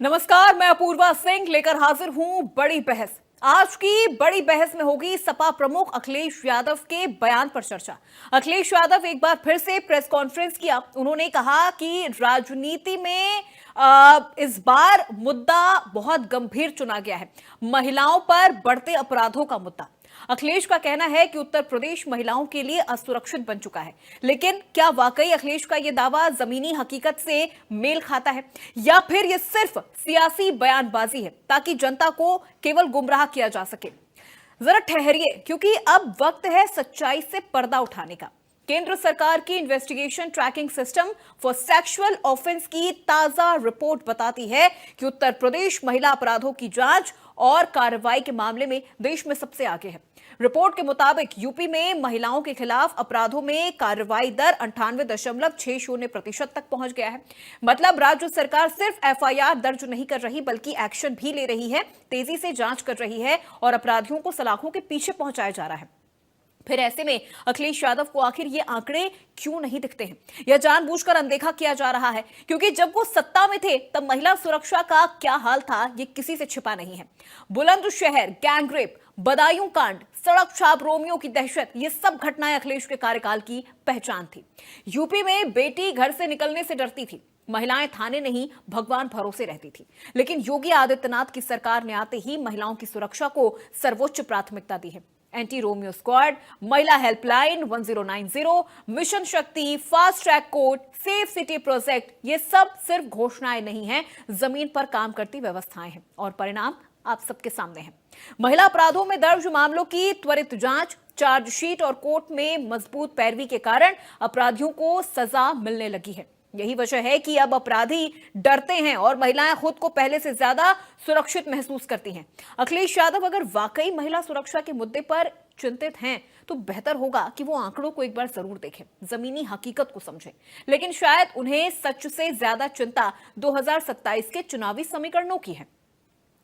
नमस्कार, मैं अपूर्वा सिंह लेकर हाजिर हूं बड़ी बहस। आज की बड़ी बहस में होगी सपा प्रमुख अखिलेश यादव के बयान पर चर्चा। अखिलेश यादव एक बार फिर से प्रेस कॉन्फ्रेंस किया। उन्होंने कहा कि राजनीति में इस बार मुद्दा बहुत गंभीर चुना गया है, महिलाओं पर बढ़ते अपराधों का मुद्दा। अखिलेश का कहना है कि उत्तर प्रदेश महिलाओं के लिए असुरक्षित बन चुका है, लेकिन क्या वाकई अखिलेश का यह दावा जमीनी हकीकत से मेल खाता है या फिर यह सिर्फ सियासी बयानबाजी है ताकि जनता को केवल गुमराह किया जा सके? जरा ठहरिए, क्योंकि अब वक्त है सच्चाई से पर्दा उठाने का। केंद्र सरकार की investigation tracking system for sexual offence की ताजा रिपोर्ट बताती है कि उत्तर प्रदेश महिला अपराधों की जांच और कार्रवाई के मामले में देश में सबसे आगे है। रिपोर्ट के मुताबिक यूपी में महिलाओं के खिलाफ अपराधों में कार्रवाई दर 98.60% तक पहुंच गया है। मतलब राज्य सरकार सिर्फ एफआईआर दर्ज नहीं कर रही, बल्कि एक्शन भी ले रही है, तेजी से जांच कर रही है और अपराधियों को सलाखों के पीछे पहुंचाया जा रहा है। फिर ऐसे में अखिलेश यादव को आखिर ये आंकड़े क्यों नहीं दिखते हैं? यह जानबूझकर अनदेखा किया जा रहा है, क्योंकि जब वो सत्ता में थे तब महिला सुरक्षा का क्या हाल था ये किसी से छिपा नहीं है। बुलंदशहर गैंगरेप, बदायूं कांड, सड़क छाप रोमियो की दहशत, ये सब घटनाएं अखिलेश के कार्यकाल की पहचान थी। यूपी में बेटी घर से निकलने से डरती थी, महिलाएं थाने नहीं भगवान भरोसे रहती थी। लेकिन योगी आदित्यनाथ की सरकार ने आते ही महिलाओं की सुरक्षा को सर्वोच्च प्राथमिकता दी है। एंटी रोमियो स्क्वाड, महिला हेल्पलाइन 1090, मिशन शक्ति, fast track court, safe city project, ये सब सिर्फ घोषणाएं नहीं हैं, जमीन पर काम करती व्यवस्थाएं हैं और परिणाम आप सबके सामने हैं। महिला अपराधों में दर्ज मामलों की त्वरित जांच, चार्जशीट और कोर्ट में मजबूत पैरवी के कारण अपराधियों को सजा मिलने लगी है। यही वजह है कि अब अपराधी डरते हैं और महिलाएं खुद को पहले से ज्यादा सुरक्षित महसूस करती हैं। अखिलेश यादव अगर वाकई महिला सुरक्षा के मुद्दे पर चिंतित हैं तो बेहतर होगा कि वो आंकड़ों को एक बार जरूर देखें, जमीनी हकीकत को समझें। लेकिन शायद उन्हें सच से ज्यादा चिंता 2027 के चुनावी समीकरणों की है।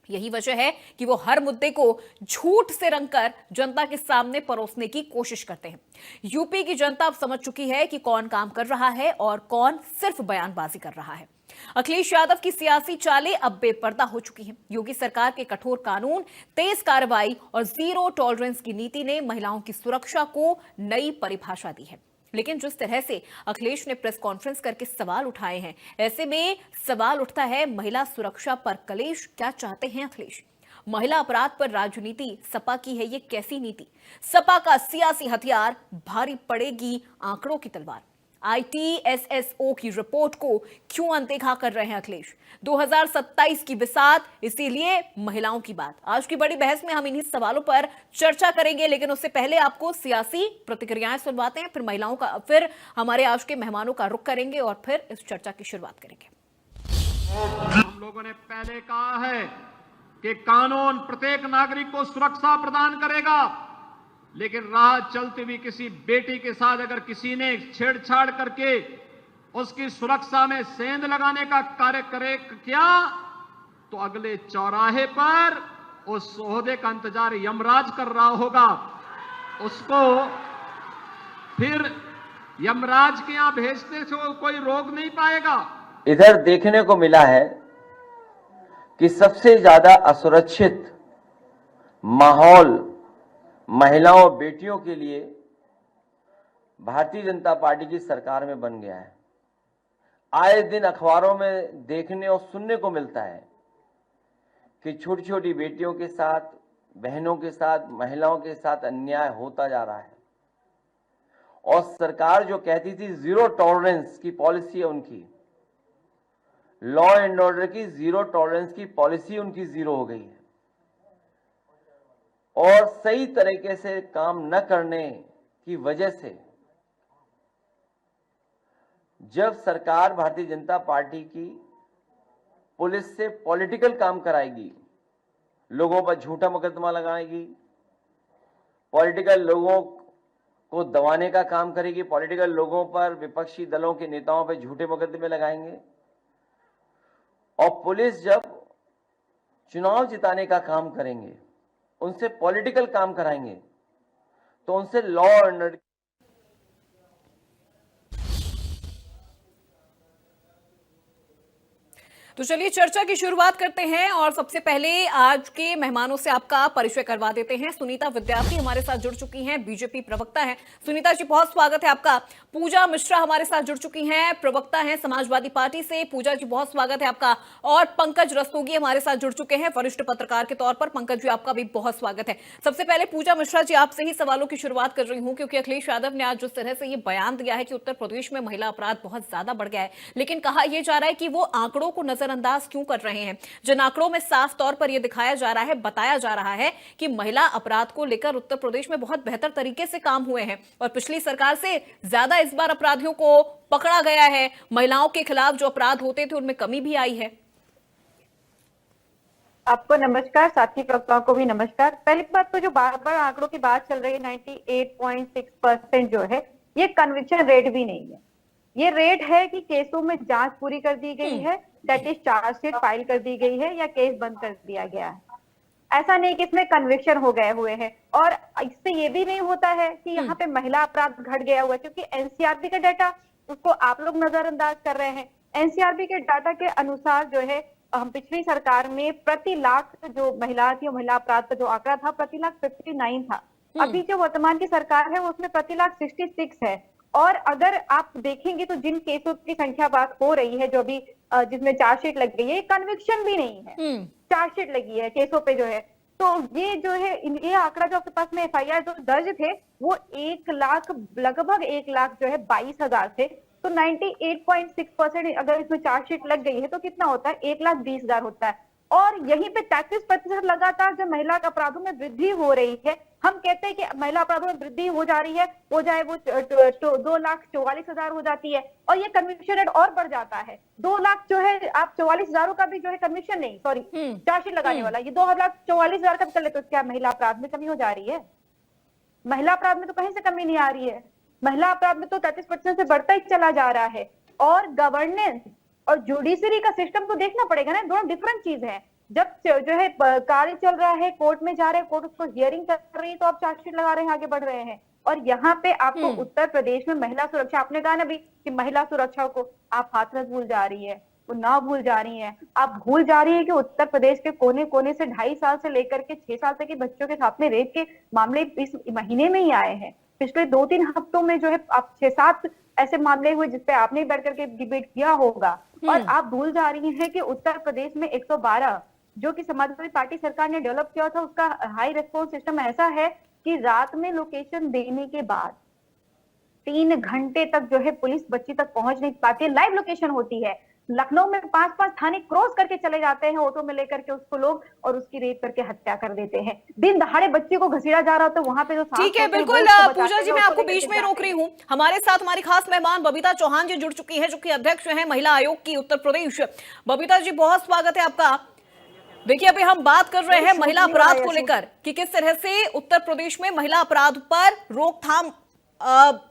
यही वजह है कि वो हर मुद्दे को झूठ से रंगकर जनता के सामने परोसने की कोशिश करते हैं। यूपी की जनता अब समझ चुकी है कि कौन काम कर रहा है और कौन सिर्फ बयानबाजी कर रहा है। अखिलेश यादव की सियासी चालें अब बेपर्दा हो चुकी हैं। योगी सरकार के कठोर कानून, तेज कार्रवाई और जीरो टॉलरेंस की नीति ने महिलाओं की सुरक्षा को नई परिभाषा दी है। लेकिन जिस तरह से अखिलेश ने प्रेस कॉन्फ्रेंस करके सवाल उठाए हैं, ऐसे में सवाल उठता है, महिला सुरक्षा पर कलेश क्या चाहते हैं अखिलेश? महिला अपराध पर राजनीति सपा की है ये कैसी नीति? सपा का सियासी हथियार भारी पड़ेगी आंकड़ों की तलवार। आईटीएसएसओ की रिपोर्ट को क्यों अनदेखा कर रहे हैं अखिलेश? 2027 की बिसात, इसीलिए महिलाओं की बात। आज की बड़ी बहस में हम इन्हीं सवालों पर चर्चा करेंगे, लेकिन उससे पहले आपको सियासी प्रतिक्रियाएं सुनवाते हैं, फिर हमारे आज के मेहमानों का रुख करेंगे और फिर इस चर्चा की शुरुआत करेंगे। हम लोगों ने पहले कहा है कि कानून प्रत्येक नागरिक को सुरक्षा प्रदान करेगा, लेकिन राह चलती हुई किसी बेटी के साथ अगर किसी ने छेड़छाड़ करके उसकी सुरक्षा में सेंध लगाने का कार्य किया तो अगले चौराहे पर उस ओहदे का इंतजार यमराज कर रहा होगा। उसको फिर यमराज के यहां भेजते से कोई रोक नहीं पाएगा। इधर देखने को मिला है कि सबसे ज्यादा असुरक्षित माहौल महिलाओं बेटियों के लिए भारतीय जनता पार्टी की सरकार में बन गया है। आए दिन अखबारों में देखने और सुनने को मिलता है कि छोटी छोटी बेटियों के साथ, बहनों के साथ, महिलाओं के साथ अन्याय होता जा रहा है। और सरकार जो कहती थी जीरो टॉलरेंस की पॉलिसी है उनकी, लॉ एंड ऑर्डर की जीरो टॉलरेंस की पॉलिसी उनकी जीरो हो गई है। और सही तरीके से काम न करने की वजह से जब सरकार भारतीय जनता पार्टी की पुलिस से पॉलिटिकल काम कराएगी, लोगों पर झूठा मुकदमा लगाएगी, पॉलिटिकल लोगों को दबाने का काम करेगी, पॉलिटिकल लोगों पर, विपक्षी दलों के नेताओं पर झूठे मुकदमे लगाएंगे, और पुलिस जब चुनाव जिताने का काम करेंगे, उनसे पॉलिटिकल काम कराएंगे, तो उनसे लॉ एंड ऑर्डर। तो चलिए चर्चा की शुरुआत करते हैं और सबसे पहले आज के मेहमानों से आपका परिचय करवा देते हैं। सुनीता विद्यार्थी हमारे साथ जुड़ चुकी हैं, बीजेपी प्रवक्ता हैं। सुनीता जी बहुत स्वागत है आपका। पूजा मिश्रा हमारे साथ जुड़ चुकी हैं, प्रवक्ता हैं समाजवादी पार्टी से। पूजा जी बहुत स्वागत है आपका। और पंकज रस्तोगी हमारे साथ जुड़ चुके हैं वरिष्ठ पत्रकार के तौर पर। पंकज जी आपका भी बहुत स्वागत है। सबसे पहले पूजा मिश्रा जी आपसे ही सवालों की शुरुआत कर रही हूं, क्योंकि अखिलेश यादव ने आज जिस तरह से ये बयान दिया है कि उत्तर प्रदेश में महिला अपराध बहुत ज्यादा बढ़ गया है, लेकिन कहा यह जा रहा है कि वो आंकड़ों को नजरअंदाज क्यों कर रहे हैं। जिन आंकड़ों में साफ तौर पर यह दिखाया जा रहा है, बताया जा रहा है कि महिला अपराध को लेकर उत्तर प्रदेश में बहुत बेहतर तरीके से काम हुए हैं और पिछली सरकार से ज्यादा इस बार अपराधियों को पकड़ा गया है। महिलाओं के खिलाफ जो अपराध होते थे उनमें कमी भी आई है। आपको नमस्कार, साथी प्रवक्ताओं को भी नमस्कार। पहली बात तो जो बार बार आंकड़ों की बात चल रही है 98.6% जो है, ये कन्विक्शन रेट भी नहीं है। ये रेट है कि केसों में जांच पूरी कर दी गई है, दैट इज चार्जशीट फाइल कर दी गई है या केस बंद कर दिया गया है। ऐसा नहीं कि इसमें कन्विक्शन हो गए हुए हैं। और इससे ये भी नहीं होता है कि यहाँ पे महिला अपराध घट गया हुआ है, क्योंकि एनसीआरबी का डाटा उसको आप लोग नजरअंदाज कर रहे हैं। एनसीआरबी के डाटा के अनुसार जो है, हम पिछली सरकार में प्रति लाख जो महिला थी, महिला अपराध का जो आंकड़ा था प्रति लाख 59 था। अभी जो वर्तमान की सरकार है उसमें प्रति लाख 66 है। और अगर आप देखेंगे तो जिन केसों की संख्या बात हो रही है, जो अभी जिसमें चार्जशीट लग गई है, कन्विक्शन भी नहीं है, चार्जशीट लगी है केसों पे जो है। तो ये जो है, ये आंकड़ा जो आपके पास में एफआईआर जो दर्ज थे वो 1 लाख, लगभग 1 लाख जो है 22,000 थे। तो 98.6% अगर इसमें चार्जशीट लग गई है तो कितना होता है, 1,20,000 होता है। और यहीं पे 33% लगातार जो महिला अपराधों में वृद्धि हो रही है। हम कहते हैं कि महिला अपराधों में वृद्धि हो जा रही है, हो जाए वो 2,44,000 हो जाती है, और ये कन्विक्शन रेट और बढ़ जाता है। 2 लाख जो है, आप 44,000 का भी जो है कन्विक्शन नहीं, सॉरी चार्जशीट लगाने वाला, ये 2,44,000 का भी कर लेते, तो क्या महिला अपराध में कमी हो जा रही है? महिला अपराध में तो कहीं से कमी नहीं आ रही है। महिला अपराध में तो 33% से बढ़ता ही चला जा रहा है। और गवर्नेंस और जुडिशरी का सिस्टम तो देखना पड़ेगा ना, दोनों डिफरेंट चीज है। जब जो है कार्य चल रहा है, कोर्ट में जा रहे हैं, कोर्ट उसको हियरिंग कर रही है, तो आप चार्जशीट लगा रहे हैं, आगे बढ़ रहे हैं। और यहाँ पे आपको उत्तर प्रदेश में महिला सुरक्षा, आपने कहा ना अभी कि महिला सुरक्षा को आप हाथरस भूल जा रही है, वो ना भूल जा रही है। आप भूल जा रही है कि उत्तर प्रदेश के कोने कोने से 2.5 साल से लेकर के 6 साल तक के बच्चों के साथ में रेप के मामले इस महीने में ही आए हैं। पिछले 2-3 हफ्तों में जो है आप 6-7 ऐसे मामले हुए जिसपे आपने बैठ करके डिबेट किया होगा। और आप भूल जा रही हैं कि उत्तर प्रदेश में 112 जो कि समाजवादी पार्टी सरकार ने डेवलप किया था, उसका हाई रेस्पॉन्स सिस्टम ऐसा है कि रात में लोकेशन देने के बाद 3 घंटे तक जो है पुलिस बच्ची तक पहुंच नहीं पाती है। लाइव लोकेशन होती है। लखनऊ में 5-5 थाने क्रॉस करके चले जाते हैं ऑटो में लेकर के उसको लोग, और उसकी रेप करके हत्या कर देते हैं। दिन दहाड़े बच्ची को घसीटा जा रहा हो तो वहां पे जो ठीक है, बिल्कुल पूजा जी, मैं आपको बीच में रोक रही हूँ। हमारे साथ हमारी खास मेहमान बबीता चौहान जी जुड़ चुकी है, जो कि अध्यक्ष है महिला आयोग की उत्तर प्रदेश। बबीता जी बहुत स्वागत है आपका। देखिए, अभी हम बात कर रहे हैं महिला अपराध को लेकर कि किस तरह से उत्तर प्रदेश में महिला अपराध पर रोकथाम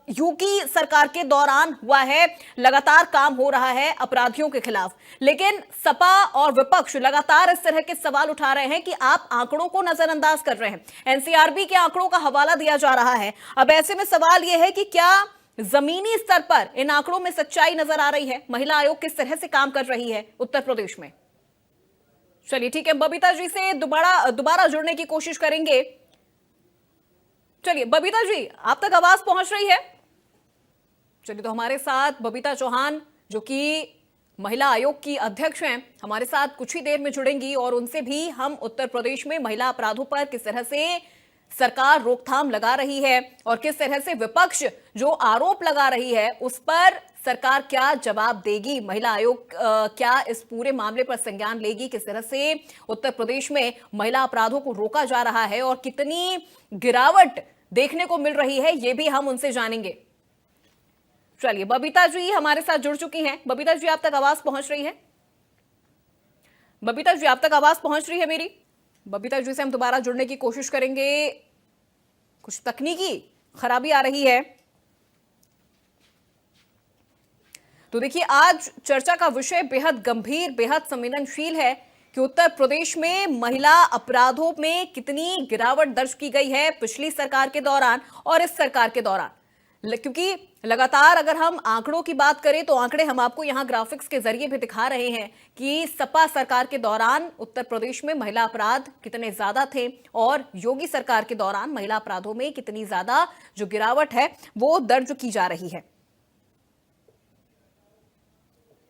योगी सरकार के दौरान हुआ है। लगातार काम हो रहा है अपराधियों के खिलाफ, लेकिन सपा और विपक्ष लगातार इस तरह के सवाल उठा रहे हैं कि आप आंकड़ों को नजरअंदाज कर रहे हैं। एनसीआरबी के आंकड़ों का हवाला दिया जा रहा है। अब ऐसे में सवाल यह है कि क्या जमीनी स्तर पर इन आंकड़ों में सच्चाई नजर आ रही है? महिला आयोग किस तरह से काम कर रही है उत्तर प्रदेश में? चलिए ठीक है, बबीता जी से दोबारा जुड़ने की कोशिश करेंगे। चलिए बबीता जी, आप तक आवाज पहुंच रही है? चलिए, तो हमारे साथ बबीता चौहान जो कि महिला आयोग की अध्यक्ष हैं, हमारे साथ कुछ ही देर में जुड़ेंगी और उनसे भी हम उत्तर प्रदेश में महिला अपराधों पर किस तरह से सरकार रोकथाम लगा रही है और किस तरह से विपक्ष जो आरोप लगा रही है उस पर सरकार क्या जवाब देगी, महिला आयोग क्या इस पूरे मामले पर संज्ञान लेगी, किस तरह से उत्तर प्रदेश में महिला अपराधों को रोका जा रहा है और कितनी गिरावट देखने को मिल रही है, ये भी हम उनसे जानेंगे। चलिए, बबीता जी हमारे साथ जुड़ चुकी हैं। बबीता जी, आप तक आवाज पहुंच रही है? बबीता जी, आप तक आवाज पहुंच रही है मेरी? बबीता जी से हम दोबारा जुड़ने की कोशिश करेंगे, कुछ तकनीकी खराबी आ रही है। तो देखिए, आज चर्चा का विषय बेहद गंभीर, बेहद संवेदनशील है कि उत्तर प्रदेश में महिला अपराधों में कितनी गिरावट दर्ज की गई है पिछली सरकार के दौरान और इस सरकार के दौरान। क्योंकि लगातार अगर हम आंकड़ों की बात करें तो आंकड़े हम आपको यहां ग्राफिक्स के जरिए भी दिखा रहे हैं कि सपा सरकार के दौरान उत्तर प्रदेश में महिला अपराध कितने ज्यादा थे और योगी सरकार के दौरान महिला अपराधों में कितनी ज्यादा जो गिरावट है वो दर्ज की जा रही है।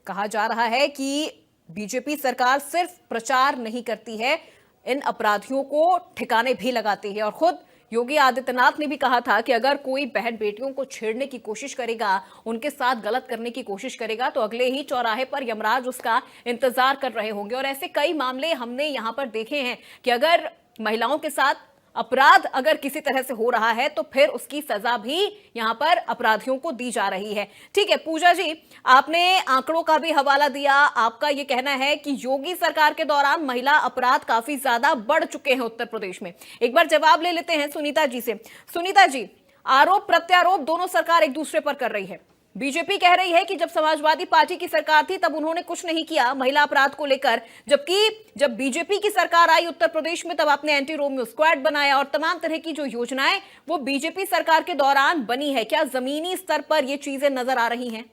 कहा जा रहा है कि बीजेपी सरकार सिर्फ प्रचार नहीं करती है, इन अपराधियों को ठिकाने भी लगाती है। और खुद योगी आदित्यनाथ ने भी कहा था कि अगर कोई बहन बेटियों को छेड़ने की कोशिश करेगा, उनके साथ गलत करने की कोशिश करेगा, तो अगले ही चौराहे पर यमराज उसका इंतजार कर रहे होंगे। और ऐसे कई मामले हमने यहां पर देखे हैं कि अगर महिलाओं के साथ अपराध अगर किसी तरह से हो रहा है तो फिर उसकी सजा भी यहां पर अपराधियों को दी जा रही है। ठीक है पूजा जी, आपने आंकड़ों का भी हवाला दिया, आपका यह कहना है कि योगी सरकार के दौरान महिला अपराध काफी ज्यादा बढ़ चुके हैं उत्तर प्रदेश में। एक बार जवाब ले लेते हैं सुनीता जी से। सुनीता जी, आरोप प्रत्यारोप दोनों सरकार एक दूसरे पर कर रही है। बीजेपी कह रही है कि जब समाजवादी पार्टी की सरकार थी तब उन्होंने कुछ नहीं किया महिला अपराध को लेकर, जबकि जब बीजेपी की सरकार आई उत्तर प्रदेश में तब आपने एंटी रोमियो स्क्वाड बनाया और तमाम तरह की जो योजनाएं वो बीजेपी सरकार के दौरान बनी है। क्या जमीनी स्तर पर ये चीजें नजर आ रही हैं?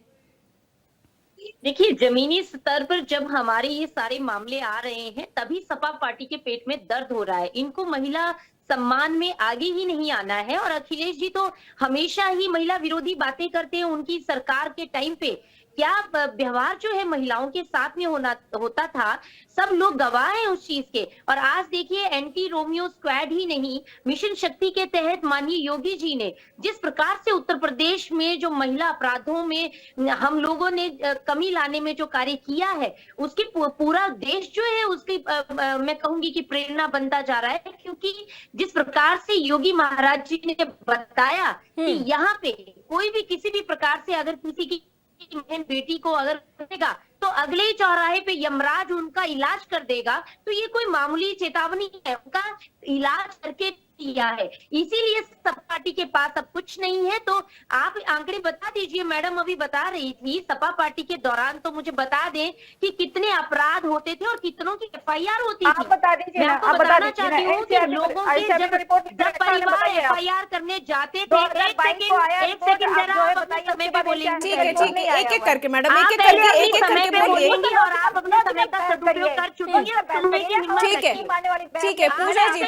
देखिए, जमीनी स्तर पर जब हमारे ये सारे मामले आ रहे हैं तभी सपा पार्टी के पेट में दर्द हो रहा है। इनको महिला सम्मान में आगे ही नहीं आना है और अखिलेश जी तो हमेशा ही महिला विरोधी बातें करते हैं। उनकी सरकार के टाइम पे क्या व्यवहार जो है महिलाओं के साथ में होता था, सब लोग गवाह हैं उस चीज के। और आज देखिए, एंटी रोमियो स्क्वाड ही नहीं, मिशन शक्ति के तहत माननीय योगी जी ने जिस प्रकार से उत्तर प्रदेश में जो महिला अपराधों में हम लोगों ने कमी लाने में जो कार्य किया है, उसकी पूरा देश जो है उसकी मैं कहूंगी कि प्रेरणा बनता जा रहा है। क्योंकि जिस प्रकार से योगी महाराज जी ने बताया कि यहाँ पे कोई भी किसी भी प्रकार से अगर किसी की बहन बेटी को अगर करेगा तो अगले ही चौराहे पे यमराज उनका इलाज कर देगा, तो ये कोई मामूली चेतावनी है, उनका इलाज करके दिया है। इसीलिए सब पार्टी के पास अब कुछ नहीं है। तो आप आंकड़े बता दीजिए, मैडम अभी बता रही थी सपा पार्टी के दौरान, तो मुझे बता दें कि कितने अपराध होते थे और कितनों की FIR होती थी। आप बता दीजिए मैं ना, आपको आप बता बताना दीजिए चाहती ना, हूँ कि लोगों के जब परिवार FIR करने जाते थे, एक सेकंड जरा आप अपने समय पे बोलेंगे। ठीक है ठीक है, एक एक करके मैडम, एक एक करके बोलिए और आप अपने समय का सदुपयोग कर चुकी हैं। ठीक है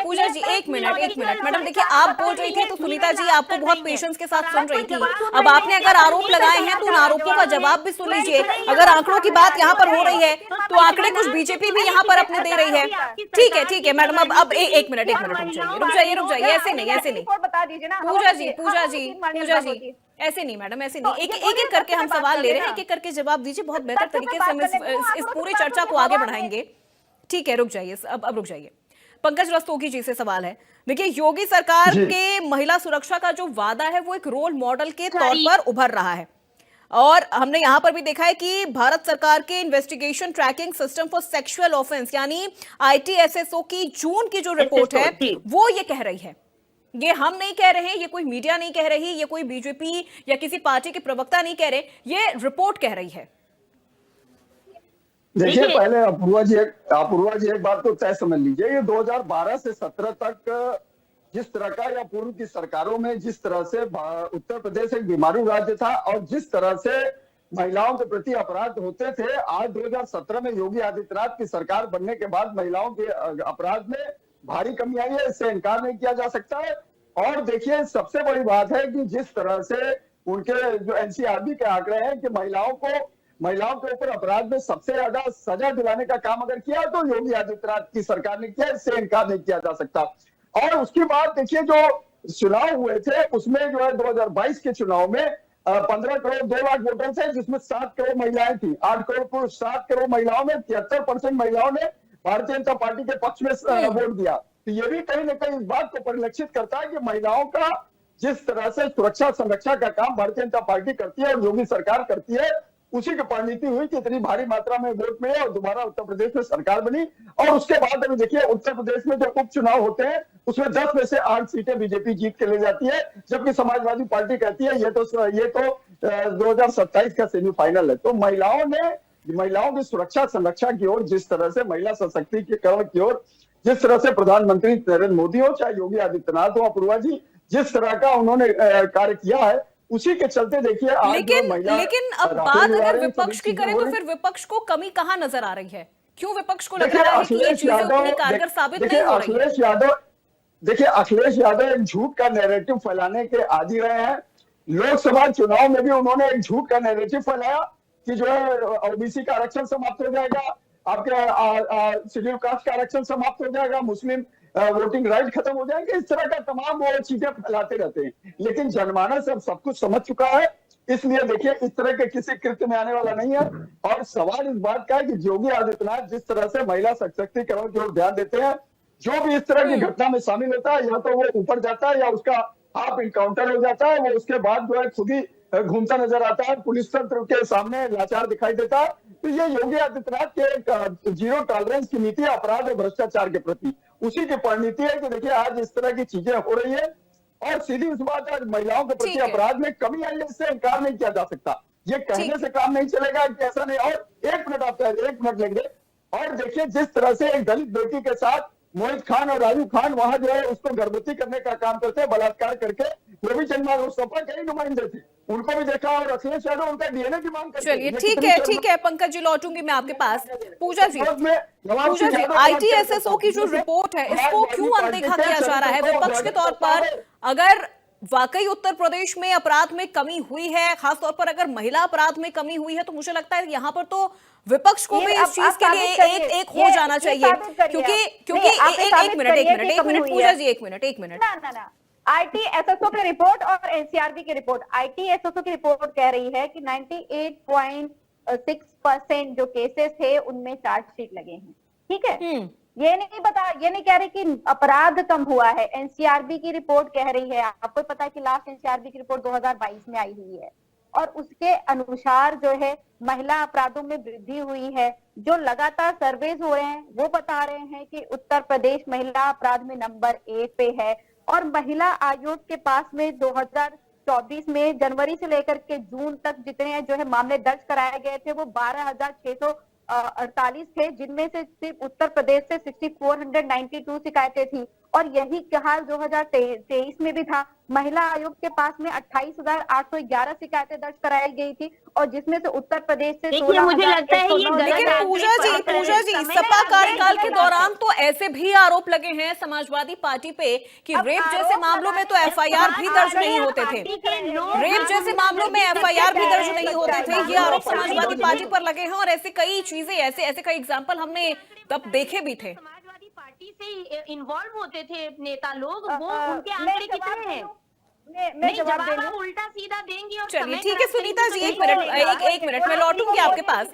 पूजा जी एक मिनट मैडम, देखिए आप बोल रही थी तो सुनीता जी आपको बहुत पेशेंस के साथ सुन रही थी। अब आपने अगर आरोप लगाए हैं तो उन आरोपों का जवाब भी सुन लीजिए। अगर आंकड़ों की बात यहाँ पर हो रही है तो आंकड़े कुछ बीजेपी भी यहाँ पर अपने दे रही है। ठीक है मैडम, अब एक मिनट रुक जाइए, ऐसे नहीं बता दीजिए ना पूजा जी ऐसे नहीं मैडम, ऐसे नहीं, एक एक करके हम सवाल ले रहे हैं, एक एक करके जवाब दीजिए। बहुत बेहतर तरीके से हम इस पूरी चर्चा को आगे बढ़ाएंगे। ठीक है रुक जाइए, अब रुक जाइए। पंकज रस्तोगी जी से सवाल है। देखिए, योगी सरकार के महिला सुरक्षा का जो वादा है वो एक रोल मॉडल के तौर पर उभर रहा है और हमने यहां पर भी देखा है कि भारत सरकार के investigation tracking system for sexual offence यानी ITSSO की जून की जो रिपोर्ट है वो ये कह रही है, ये हम नहीं कह रहे हैं, ये कोई मीडिया नहीं कह रही, ये कोई बीजेपी या किसी पार्टी के प्रवक्ता नहीं कह रहे, ये रिपोर्ट कह रही है। देखिए, पहले अपूर्वा जी एक बात तो तय समझ लीजिए, ये 2012 से 17 तक जिस तरह का या पूर्व की सरकारों में जिस तरह से उत्तर प्रदेश एक बीमारू राज्य था और जिस तरह से महिलाओं के प्रति अपराध होते थे, आज 2017 में योगी आदित्यनाथ की सरकार बनने के बाद महिलाओं के अपराध में भारी कमी आई है, इससे इनकार नहीं किया जा सकता है। और देखिए, सबसे बड़ी बात है कि जिस तरह से उनके जो NCRB के आंकड़े हैं कि महिलाओं के ऊपर अपराध में सबसे ज्यादा सजा दिलाने का काम अगर किया तो योगी आदित्यनाथ की सरकार ने किया, इससे इनकार नहीं किया जा सकता। और उसके बाद देखिए, जो चुनाव हुए थे उसमें जो है 2022 के चुनाव में 15 करोड़ 2 लाख वोटर थे, जिसमें 7 करोड़ महिलाएं थी, 8 करोड़ पुरुष। 7 करोड़ महिलाओं में 73% महिलाओं ने भारतीय जनता पार्टी के पक्ष में वोट दिया। तो ये भी कहीं ना कहीं इस बात को परिलक्षित करता है कि महिलाओं का जिस तरह से सुरक्षा संरक्षा का काम भारतीय जनता पार्टी करती है और योगी सरकार करती है, उसी की परिणति हुई कि इतनी भारी मात्रा में वोट मिले और दोबारा उत्तर प्रदेश में सरकार बनी। और उसके बाद अभी देखिए, उत्तर प्रदेश में जो उपचुनाव होते हैं उसमें 10 में से 8 सीटें बीजेपी जीत के ले जाती है, जबकि समाजवादी पार्टी कहती है ये तो 2027 का सेमीफाइनल है। तो महिलाओं की सुरक्षा संरक्षा की ओर, जिस तरह से महिला सशक्तिकरण की ओर जिस तरह से प्रधानमंत्री नरेंद्र मोदी हो चाहे योगी आदित्यनाथ हो, अपूर्वा जी, जिस तरह का उन्होंने कार्य किया है, उसी के चलते देखिए आज जो लेकिन महिला लेकिन अब राफेल बात उड़ा अगर रहे हैं, सभी विपक्ष की चीजें करें हो तो रही। फिर विपक्ष को कमी कहाँ नजर आ रही है? क्यों विपक्ष को लग देखिए रहा है कि ये अखिलेश चीजें यादव उतनी कारगर साबित देखिए नहीं हो रही है? अखिलेश यादव एक झूठ का नैरेटिव फैलाने के आदी रहे हैं। लोकसभा चुनाव में भी उन्होंने एक झूठ का नैरेटिव फैलाया कि जो है ओबीसी का आरक्षण समाप्त हो जाएगा, आपके शेड्यूल कास्ट का आरक्षण समाप्त हो जाएगा, मुस्लिम वोटिंग राइट खत्म हो जाएंगे। इस तरह का तमाम वो चीजें फैलाते रहते हैं, लेकिन जनमानस अब सब कुछ समझ चुका है। इसलिए देखिए इस तरह के किसी कृत्य में आने वाला नहीं है। और सवाल इस बात का है कि योगी आदित्यनाथ जिस तरह से महिला सशक्तिकरण की ओर ध्यान देते हैं, जो भी इस तरह की घटना में शामिल होता है या तो वो ऊपर जाता है या उसका हाफ इनकाउंटर हो जाता है, वो उसके बाद जो है खुद ही घूमता नजर आता है, पुलिस तंत्र के सामने लाचार दिखाई देता है। तो ये योगी आदित्यनाथ के एक जीरो टॉलरेंस की नीति है अपराध और भ्रष्टाचार के प्रति, उसी की परिणति है कि देखिए आज इस तरह की चीजें हो रही है। और सीधी उस बात आज महिलाओं के प्रति अपराध में कमी आई है, इससे इनकार नहीं किया जा सकता। ये कहने से काम नहीं चलेगा कि ऐसा नहीं। और एक मिनट लग गए। और देखिए जिस तरह से एक दलित बेटी के साथ मोहित खान और राजू खान वहां जो है उसको गर्भवती करने का काम करते हैं, बलात्कार करके, वो भी चंद्रमा सपा के ही नुमाइंदे थे, उनको भी देखा। और अखिलेश यादव उनका डीएनए की मांग करते हैं। चलिए ठीक है पंकज जी, लौटूंगी मैं आपके पास। पूजा जी ITSSO की जो रिपोर्ट है इसको क्यों अनदेखा किया जा रहा है विपक्ष के तौर पर? अगर वाकई उत्तर प्रदेश में अपराध में कमी हुई है, खासतौर पर अगर महिला अपराध में कमी हुई है, तो मुझे लगता है यहाँ पर तो विपक्ष को भी इस चीज के लिए एक हो जाना चाहिए, क्योंकि एक मिनट पूजा जी, एक मिनट ना ITSSO की रिपोर्ट और एनसीआरबी की रिपोर्ट। ITSSO की रिपोर्ट कह रही है कि 98.6% जो केसेस थे उनमें चार्जशीट लगे हैं। ठीक है, ये नहीं कह रही कि अपराध कम हुआ है। एनसीआरबी की रिपोर्ट कह रही है, आपको पता है कि लास्ट एनसीआरबी की रिपोर्ट 2022 में आई हुई है, और उसके अनुसार जो है महिला अपराधों में वृद्धि हुई है। जो लगातार सर्वेज हो रहे हैं वो बता रहे हैं कि उत्तर प्रदेश महिला अपराध में नंबर 1 पे है। और महिला आयोग के पास में 2024 में जनवरी से लेकर के जून तक जितने जो है मामले दर्ज कराए गए थे वो 12,648 थे, जिनमें से सिर्फ उत्तर प्रदेश से 6,492 शिकायतें थी। और यही हाल 2023 में भी था। महिला आयोग के पास में 28,811 शिकायतें दर्ज कराई गई थी, और जिसमें से उत्तर प्रदेश से 16,000। मुझे लगता है ये लेकिन पूजा जी सपा कार्यकाल के दौरान तो ऐसे भी आरोप लगे हैं समाजवादी पार्टी पे कि रेप जैसे मामलों में तो FIR भी दर्ज नहीं होते थे, रेप जैसे मामलों में FIR भी दर्ज नहीं होते थे। ये आरोप समाजवादी पार्टी पर लगे हैं, और ऐसे कई चीजें, ऐसे कई एग्जाम्पल हमने तब देखे भी थे। समाजवादी पार्टी से इन्वॉल्व होते थे नेता लोग, वो उनके आंकड़े कितने हैं? मैं जवाब उल्टा सीधा देंगे। और चलिए ठीक है सुनीता जी, एक मिनट मैं लौटूंगी आपके पास,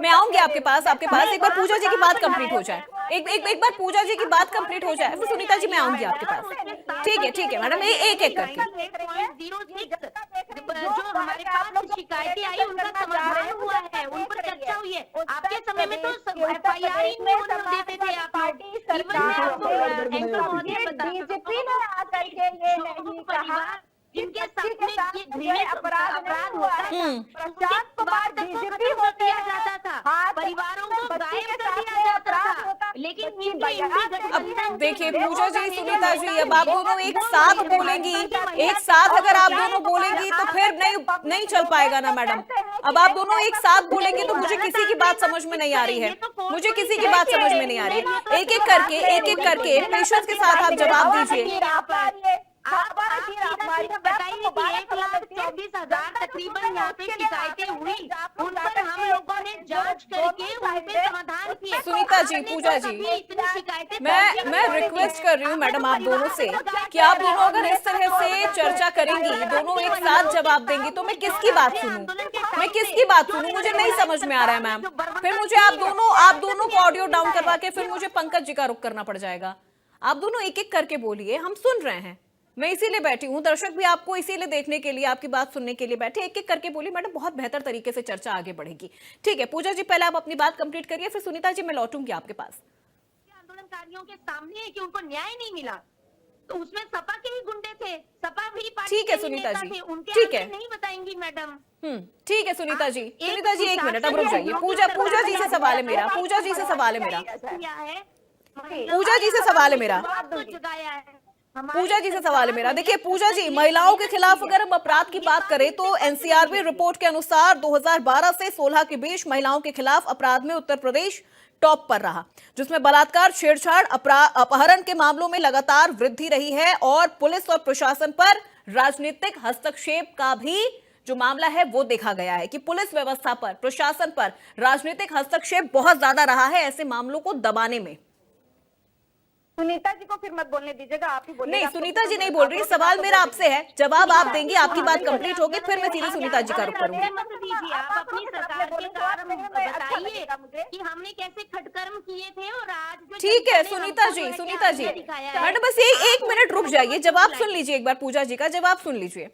मैं आऊंगी आपके पास एक बार पूजा जी की बात कंप्लीट हो जाए, एक बार पूजा जी की बात कंप्लीट हो जाए, फिर सुनीता जी मैं आऊंगी आपके पास। ठीक है मैडम, एक करके। जो हमारे पास शिकायतें आई उनका समाधान हुआ है, उन पर चर्चा हुई है। आपके समय में तो FIR ही नहीं होने देते थे आप लोग। बीजेपी ने आकर के ये नहीं कहा जिनके साथ में ये अपराध हुआ है, प्रशांत कुमार बीजेपी होते जाता था, परिवारों को गायब कर दिया जाता था। लेकिन अब देखिए पूजा जी, सुनीता जी, अब आप दोनों एक साथ बोलेंगी, एक साथ अगर आप दोनों बोलेंगी तो फिर नहीं चल पाएगा ना मैडम। अब आप दोनों एक साथ बोलेंगे तो मुझे किसी की बात समझ में नहीं आ रही है, मुझे किसी की बात समझ में नहीं आ रही है। एक एक करके पेशेंस के साथ आप जवाब दीजिए। बताइए कि 1,24,000 तकरीबन यहाँ पे शिकायतें हुई, उन पर हम लोगों ने जांच करके उन पे समाधान किए। सुनीता जी, पूजा जी, इतनी शिकायतें मैं रिक्वेस्ट कर रही हूँ मैडम आप दोनों से कि आप दोनों अगर इस तरह से चर्चा करेंगी, दोनों एक साथ जवाब देंगी, तो मैं किसकी बात सुनूं? मुझे नहीं समझ में आ रहा है मैम। फिर मुझे आप दोनों को ऑडियो डाउन करवा के फिर मुझे पंकज जी का रुख करना पड़ जाएगा। आप दोनों एक एक करके बोलिए, हम सुन रहे हैं। मैं इसीलिए बैठी हूँ, दर्शक भी आपको इसीलिए देखने के लिए, आपकी बात सुनने के लिए बैठे। एक एक करके बोलिए मैडम, बहुत बेहतर तरीके से चर्चा आगे बढ़ेगी। ठीक है पूजा जी, पहले आप अपनी बात कंप्लीट करिए, फिर सुनीता जी मैं लौटूंगी आपके पास। आंदोलनकारियों के सामने है कि उनको न्याय नहीं मिला, तो उसमें सपा के ही गुंडे थे, सपा भी पार्टी ठीक है सुनीता जी, उनके ठीक है, नहीं बताएंगी मैडम। ठीक है सुनीता जी, एक मिनट अब रुक जाइए। पूजा जी से सवाल है मेरा, पूजा जी से सवाल है मेरा। पूजा जी से सवाल है मेरा। देखिए पूजा जी, महिलाओं के खिलाफ अगर हम अपराध की बात करें तो एनसीआरबी रिपोर्ट के अनुसार 2012 से 16 के बीच महिलाओं के खिलाफ अपराध में उत्तर प्रदेश टॉप पर रहा, जिसमें बलात्कार, छेड़छाड़, अपहरण के मामलों में लगातार वृद्धि रही है और पुलिस और प्रशासन पर राजनीतिक हस्तक्षेप का भी जो मामला है वो देखा गया है कि पुलिस व्यवस्था पर, प्रशासन पर राजनीतिक हस्तक्षेप बहुत ज्यादा रहा है ऐसे मामलों को दबाने में। सुनीता जी को फिर मत बोलने दीजिएगा, आप ही बोलिए। नहीं, सुनीता जी नहीं बोल रही, सवाल मेरा आपसे है, जवाब आप देंगी, आपकी बात कंप्लीट होगी, फिर मैं सीधे सुनीता जी का रुख करूंगी। मत दीजिए, आप अपनी सरकार के कार्य बताइए कि हमने कैसे खटकर्म किए थे और आज जो ठीक है सुनीता जी, मैडम बस एक मिनट रुक जाइए, जवाब सुन लीजिए एक बार, पूजा जी का जवाब सुन लीजिए।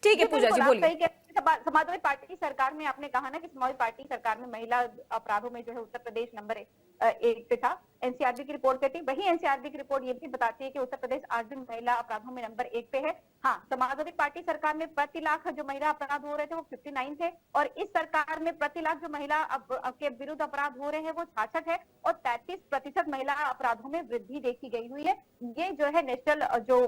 ठीक है पूजा जी बोलिए। समाजवादी पार्टी की सरकार में आपने कहा ना कि समाजवादी पार्टी सरकार में महिला अपराधों में जो है उत्तर प्रदेश नंबर 1 पे था। एनसीआरबी की रिपोर्ट कहती है, वही एनसीआरबी की रिपोर्ट ये भी बताती है कि उत्तर प्रदेश आज भी महिला अपराधों में नंबर 1 पे है। हाँ, समाजवादी पार्टी सरकार में प्रति लाख जो महिला अपराध हो रहे थे वो 59 थे और इस सरकार में प्रति लाख जो महिला के विरुद्ध अपराध हो रहे हैं वो 66 है और 33% महिला अपराधों में वृद्धि देखी गई हुई है। ये जो है नेशनल जो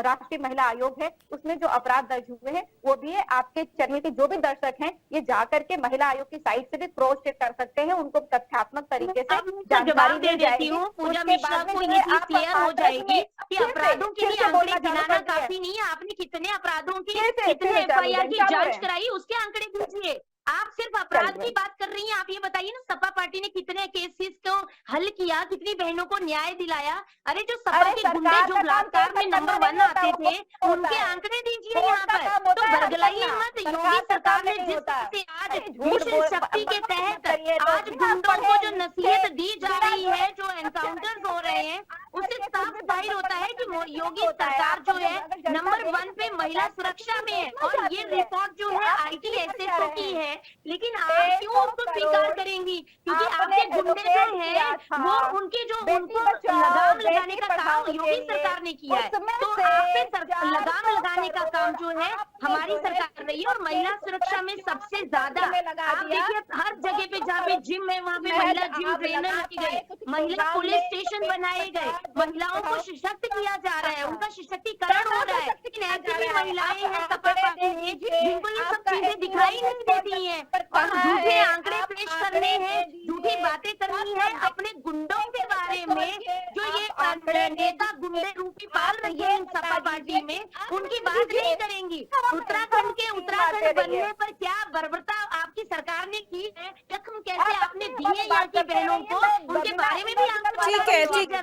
राष्ट्रीय महिला आयोग है उसमें जो अपराध दर्ज हुए हैं वो भी है। आपके चैनल के जो भी दर्शक हैं ये जाकर के महिला आयोग की साइट से भी क्रॉस चेक कर सकते हैं, उनको तथ्यात्मक तरीके से जानकारी दे देती हूँ। पूजा मिश्रा को ये चीज क्लियर हो जाएगी कि अपराधों के लिए आंकड़े गिनाना काफी नहीं है। आपने कितने अपराधों की, कितने एफआईआर की जांच कराई उसके आंकड़े दीजिए। आप सिर्फ अपराध की बात कर रही हैं। आप ये बताइए ना, सपा पार्टी ने कितने केसेस को हल किया, कितनी बहनों को न्याय दिलाया। अरे जो सपा के गुंडे जो बलात्कार में नंबर 1 आते थे उनके आंकड़े दीजिए यहाँ पर। तो बरगलाइए मत। योगी सरकार ने जिस तरह से आज मिशन शक्ति के तहत आज गुंडों को जो नसीहत दी जा रही है, जो एनकाउंटर्स हो रहे हैं, उससे साफ जाहिर होता है कि योगी सरकार जो है नंबर 1 पे महिला सुरक्षा में है। और ये रिपोर्ट जो है ITSSO की है, लेकिन आप क्यों उसको स्वीकार करेंगी? क्योंकि आपके गुंडे जो हैं वो उनके जो उनको लगाम लगाने का काम योगी सरकार ने किया है। तो आप पे लगाम लगाने का काम जो है हमारी सरकार कर रही है। और महिला सुरक्षा में सबसे ज्यादा आप देखिए हर जगह पे जहाँ पे जिम है वहाँ पे महिला जिम ट्रेनर रखी गई, महिला पुलिस स्टेशन बनाए गए, महिलाओं को सशक्त किया जा रहा है, उनका सशक्तिकरण हो रहा है। लेकिन ऐसी भी महिलाएं हैं सपा पार्टी में जिनको ये सब चीजें दिखाई नहीं देती है और झूठे आंकड़े पेश करने हैं, झूठी बातें करनी है अपने गुंडों के बारे में। जो ये नेता गुंडे रूपी पाल रही है सपा पार्टी में, उनकी बात नहीं करेंगी। उत्तराखंड के उत्तराखंड बनने पर क्या बर्बरता आपकी सरकार ने की है, जख्म कैसे आपने दिए यहाँ की बहनों को, उनके बारे में भी आप ठीक है, ठीक है।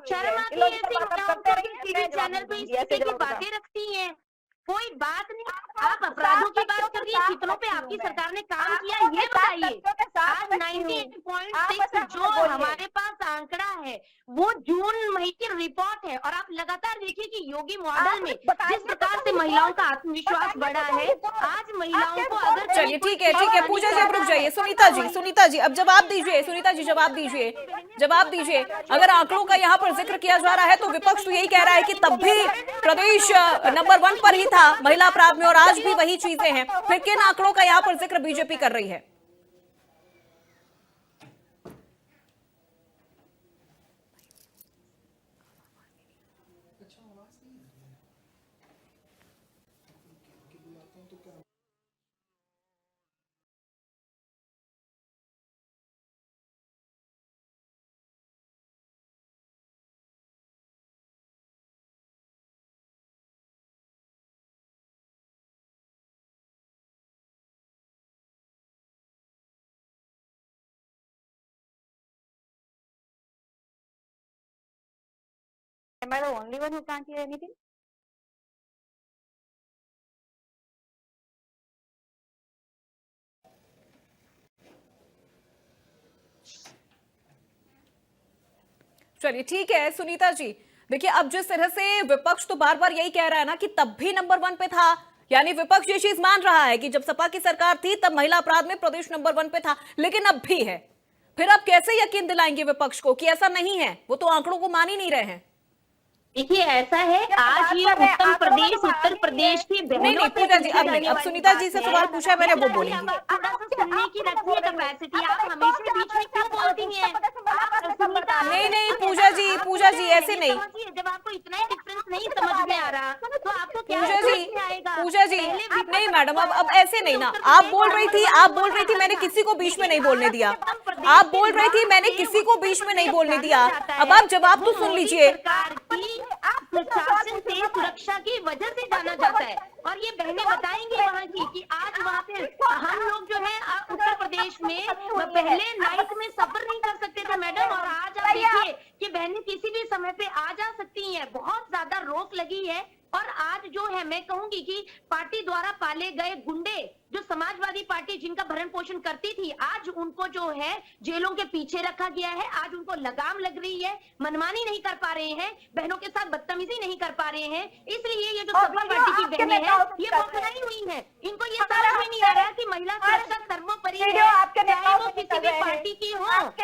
शर्म आती है ऐसी महिलाओं को टीवी चैनल पे इस तरह की बातें रखती हैं। कोई बात नहीं। आप अपराधों की बात कर रही है, कितनों पे आपकी सरकार ने काम किया ये बताइए। आज 98.6 जो हमारे पास आंकड़ा है वो जून महीने की रिपोर्ट है। और आप लगातार देखिए कि योगी मॉडल में जिस प्रकार से महिलाओं का आत्मविश्वास बढ़ा है, आज महिलाओं को अगर चलिए ठीक है पूजा जी अब रुक जाइए। सुनीता जी अब जवाब दीजिए। सुनीता जी जवाब दीजिए। अगर आंकड़ों का यहाँ पर जिक्र किया जा रहा है तो विपक्ष तो यही कह रहा है कि तब भी प्रदेश नंबर 1 पर ही था महिला अपराध में और आज भी वही चीजें हैं, फिर किन आंकड़ों का यहाँ पर जिक्र बीजेपी कर रही है? Am I the only one who can't hear anything? चलिए ठीक है सुनीता जी, देखिए अब जिस तरह से विपक्ष तो बार बार यही कह रहा है ना कि तब भी नंबर 1 पे था, यानी विपक्ष ये चीज मान रहा है कि जब सपा की सरकार थी तब महिला अपराध में प्रदेश नंबर 1 पे था, लेकिन अब भी है। फिर आप कैसे यकीन दिलाएंगे विपक्ष को कि ऐसा नहीं है? वो तो आंकड़ों को मान ही नहीं रहे हैं। देखिए ऐसा है, आज ये उत्तर प्रदेश की नहीं पूजा जी अब सुनीता जी से सवाल पूछा है मैंने, वो बोलेंगे। थोड़ा सा सुनने की रखती है कैपेसिटी, आप हमेशा बीच में क्यों बोलती हैं? नहीं पूजा जी ऐसे नहीं। जब आपको इतना ही नहीं समझ में आ रहा तो आपको क्या पूजा समझ जी, में आएगा? पूजा जी, नहीं मैडम, अब ऐसे नहीं ना। आप बोल रही थी मैंने किसी को बीच में नहीं बोलने दिया। आप बोल रही थी मैंने किसी को बीच में नहीं बोलने दिया। अब आप जवाब तो सुन लीजिए। सरकार की प्रशासन से सुरक्षा की वजह से जाना जाता है और ये बहनें बताएंगी वहाँ की कि आज वहाँ पे हम लोग जो है उत्तर प्रदेश में पहले नाइट में सफर नहीं कर सकते थे मैडम, और आज आप देखिए कि बहनें किसी भी समय पे आ जा सकती हैं। बहुत ज्यादा रोक लगी है और आज जो है मैं कहूंगी कि पार्टी द्वारा पाले गए गुंडे जो समाजवादी पार्टी जिनका भरण पोषण करती थी, आज उनको जो है जेलों के पीछे रखा गया है। आज उनको लगाम लग रही है, मनमानी नहीं कर पा रहे हैं, बहनों के साथ बदतमीजी नहीं कर पा रहे हैं। इसलिए ये जो सपा पार्टी की बहनें हैं ये बौखलाई हुई हैं। इनको ये समझ में नहीं आ रहा कि महिला सुरक्षा सर्वोपरि है, चाहे वो किसी भी पार्टी की हो। आप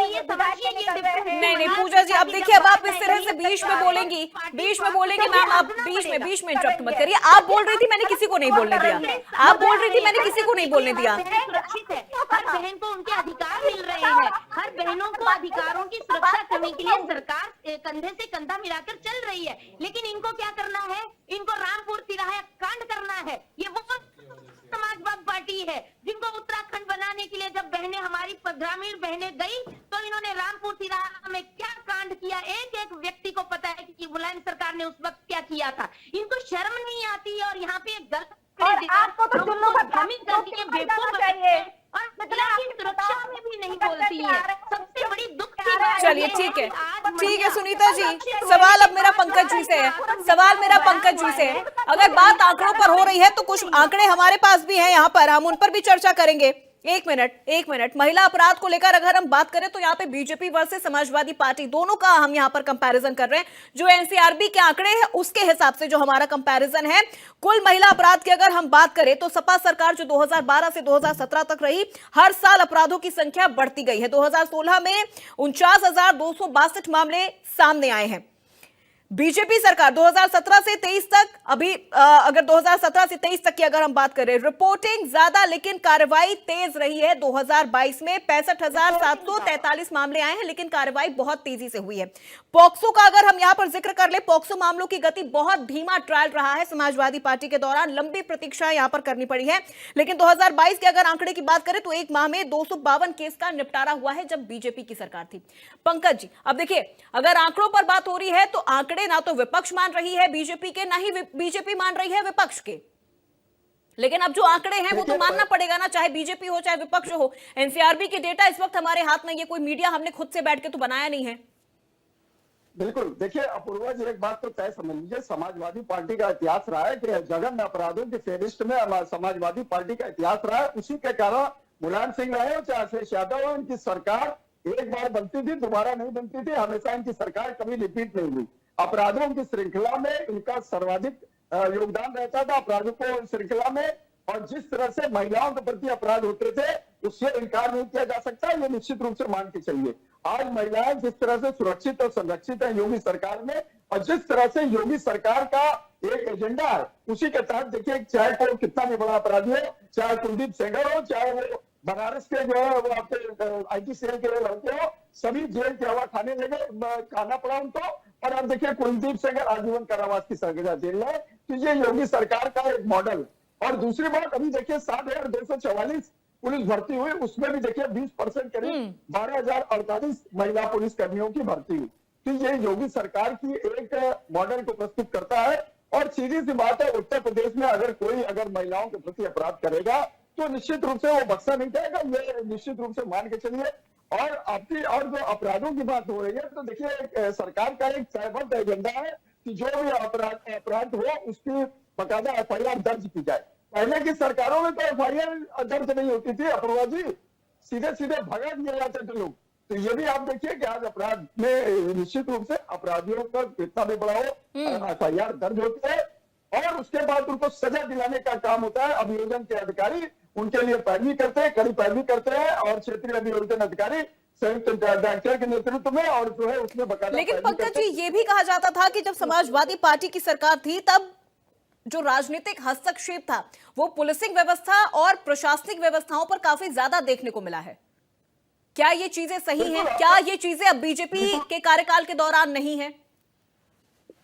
ये समझिए ये नहीं पूजा जी, अब देखिए, अब आप इस तरह से बीच में बोलेंगी मैम, आप बीच में इंटरप्ट मत करिए। आप बोल रही थी मैंने किसी को नहीं बोलने दिया, आप बोल रही थी मैंने किसी को नहीं बोलने दिया। सुरक्षित है, हर बहन को उनके अधिकार मिल रहे हैं। हर बहनों को अधिकारों की सुरक्षा करने के लिए सरकार कंधे से कंधा मिलाकर चल रही है। लेकिन इनको क्या करना है? इनको रामपुर तिराहा कांड करना है। ये वो समाजवाद पार्टी है जिनको उत्तराखंड बनाने के लिए जब बहनें हमारी ग्रामीण बहनें गई तो इन्होंने रामपुर तिराहा में क्या कांड किया, एक एक व्यक्ति को पता है कि मुलायम सरकार ने उस वक्त क्या किया था। इनको शर्म नहीं आती है और यहाँ पे और आपको तो चुल्लू का भ्रमित करती है, बेवकूफ चाहिए और महिला की सुरक्षा में भी नहीं बोलती है। सबसे बड़ी दुख की बात चलिए ठीक है सुनीता जी, सवाल अब मेरा पंकज जी से है। अगर बात आंकड़ों पर हो रही है तो कुछ आंकड़े हमारे पास भी हैं यहाँ पर, हम उन पर भी चर्चा करेंगे। एक मिनट। महिला अपराध को लेकर अगर हम बात करें तो यहाँ पे बीजेपी वर्सेस समाजवादी पार्टी दोनों का हम यहाँ पर कंपैरिजन कर रहे हैं। जो एनसीआरबी के आंकड़े हैं उसके हिसाब से जो हमारा कंपैरिजन है, कुल महिला अपराध की अगर हम बात करें तो सपा सरकार जो 2012 से 2017 तक रही, हर साल अपराधों की संख्या बढ़ती गई है। 2016 में 49,262 मामले सामने आए हैं। बीजेपी सरकार 2017 से 23 तक, अभी अगर 2017 से 23 तक की अगर हम बात करें, रिपोर्टिंग ज्यादा लेकिन कार्रवाई तेज रही है। 2022 में 65,743 मामले आए हैं लेकिन कार्रवाई बहुत तेजी से हुई है। पॉक्सो का अगर हम यहां पर जिक्र कर ले, पॉक्सो मामलों की गति बहुत धीमा ट्रायल रहा है। समाजवादी पार्टी के दौरान लंबी प्रतीक्षा यहां पर करनी पड़ी है। लेकिन 2022 के अगर आंकड़े की बात करें तो एक माह में 252 केस का निपटारा हुआ है जब बीजेपी की सरकार थी। पंकज जी, अब देखिए, अगर आंकड़ों पर बात हो रही है तो आंकड़े ना तो विपक्ष मान रही है बीजेपी के, ना ही बीजेपी मान रही है विपक्ष के। लेकिन अब जो आंकड़े हैं वो तो मानना पड़ेगा ना, चाहे बीजेपी हो चाहे विपक्ष हो। एनसीआरबी के डेटा इस वक्त हमारे हाथ में, ये कोई मीडिया हमने खुद से बैठ के तो बनाया नहीं है। बिल्कुल, देखिए अपूर्वा जी, एक बात तो तय समझ लीजिए, समाजवादी पार्टी का इतिहास रहा है कि जघन्य अपराधों की फेरिस्त में समाजवादी पार्टी का इतिहास रहा है। उसी के कारण मुलायम सिंह रहे हो चाहे अखिलेश यादव हो, उनकी सरकार एक बार बनती थी, दोबारा नहीं बनती थी। हमेशा इनकी सरकार कभी रिपीट नहीं हुई। अपराधों की श्रृंखला में इनका सर्वाधिक योगदान रहता था अपराधों को श्रृंखला में, और जिस तरह से महिलाओं के प्रति अपराध होते थे उससे इनकार नहीं किया जा सकता। ये निश्चित रूप से मान के चलिए, आज महिलाएं जिस तरह से सुरक्षित और संरक्षित है योगी सरकार में, और जिस तरह से योगी सरकार का एक एजेंडा है उसी के तहत देखिए, चाहे कोई कितना भी बड़ा अपराधी हो, चाहे कुलदीप सेंगर हो, चाहे वो बनारस के जो है वो आपके IT सेल के लड़के हो, सभी जेल की हवा खाना पड़ा उनको। और अब देखिए कुलदीप सेंगर आजीवन कारावास की सजा जेल है। तो ये योगी सरकार का एक मॉडल। और दूसरी बात, अभी देखिए 7,244 पुलिस भर्ती हुई, उसमें भी देखिए 20% करीब 12,048 महिला पुलिस कर्मियों की भर्ती हुई। तो ये योगी सरकार की एक मॉडल को प्रस्तुत करता है। और सीधी सी बात है, उत्तर प्रदेश में अगर महिलाओं के प्रति अपराध करेगा तो निश्चित रूप से वो बख्शा नहीं जाएगा, ये निश्चित रूप से मान के चलिए। और जो अपराधों की बात हो रही है तो देखिए, सरकार का एक तयबद्ध एजेंडा है कि जो भी अपराध हो उसकी बकायदा FIR दर्ज की जाए। पहले की सरकारों में तो FIR दर्ज नहीं होती थी अपूर्वा जी, सीधे भगा दिए जाते थे लोग। तो ये भी आप देखिए कि आज अपराध में निश्चित रूप से अपराधियों का कितना भी बड़ा हो FIR दर्ज होती है, और उसके बाद उनको सजा दिलाने का काम होता है। अभियोजन के अधिकारी उनके लिए पैरवी करते हैं, कड़ी पैरवी करते हैं, और क्षेत्रीय अभियोजन अधिकारी संयुक्त डायरेक्टर के नेतृत्व में, और जो है उसमें बकायदा। लेकिन पंकज जी, ये भी कहा जाता था कि जब समाजवादी पार्टी की सरकार थी तब जो राजनीतिक हस्तक्षेप था वो पुलिसिंग व्यवस्था और प्रशासनिक व्यवस्थाओं पर काफी ज्यादा देखने को मिला है। क्या ये चीजें सही हैं? क्या ये चीजें अब बीजेपी के कार्यकाल के दौरान नहीं है?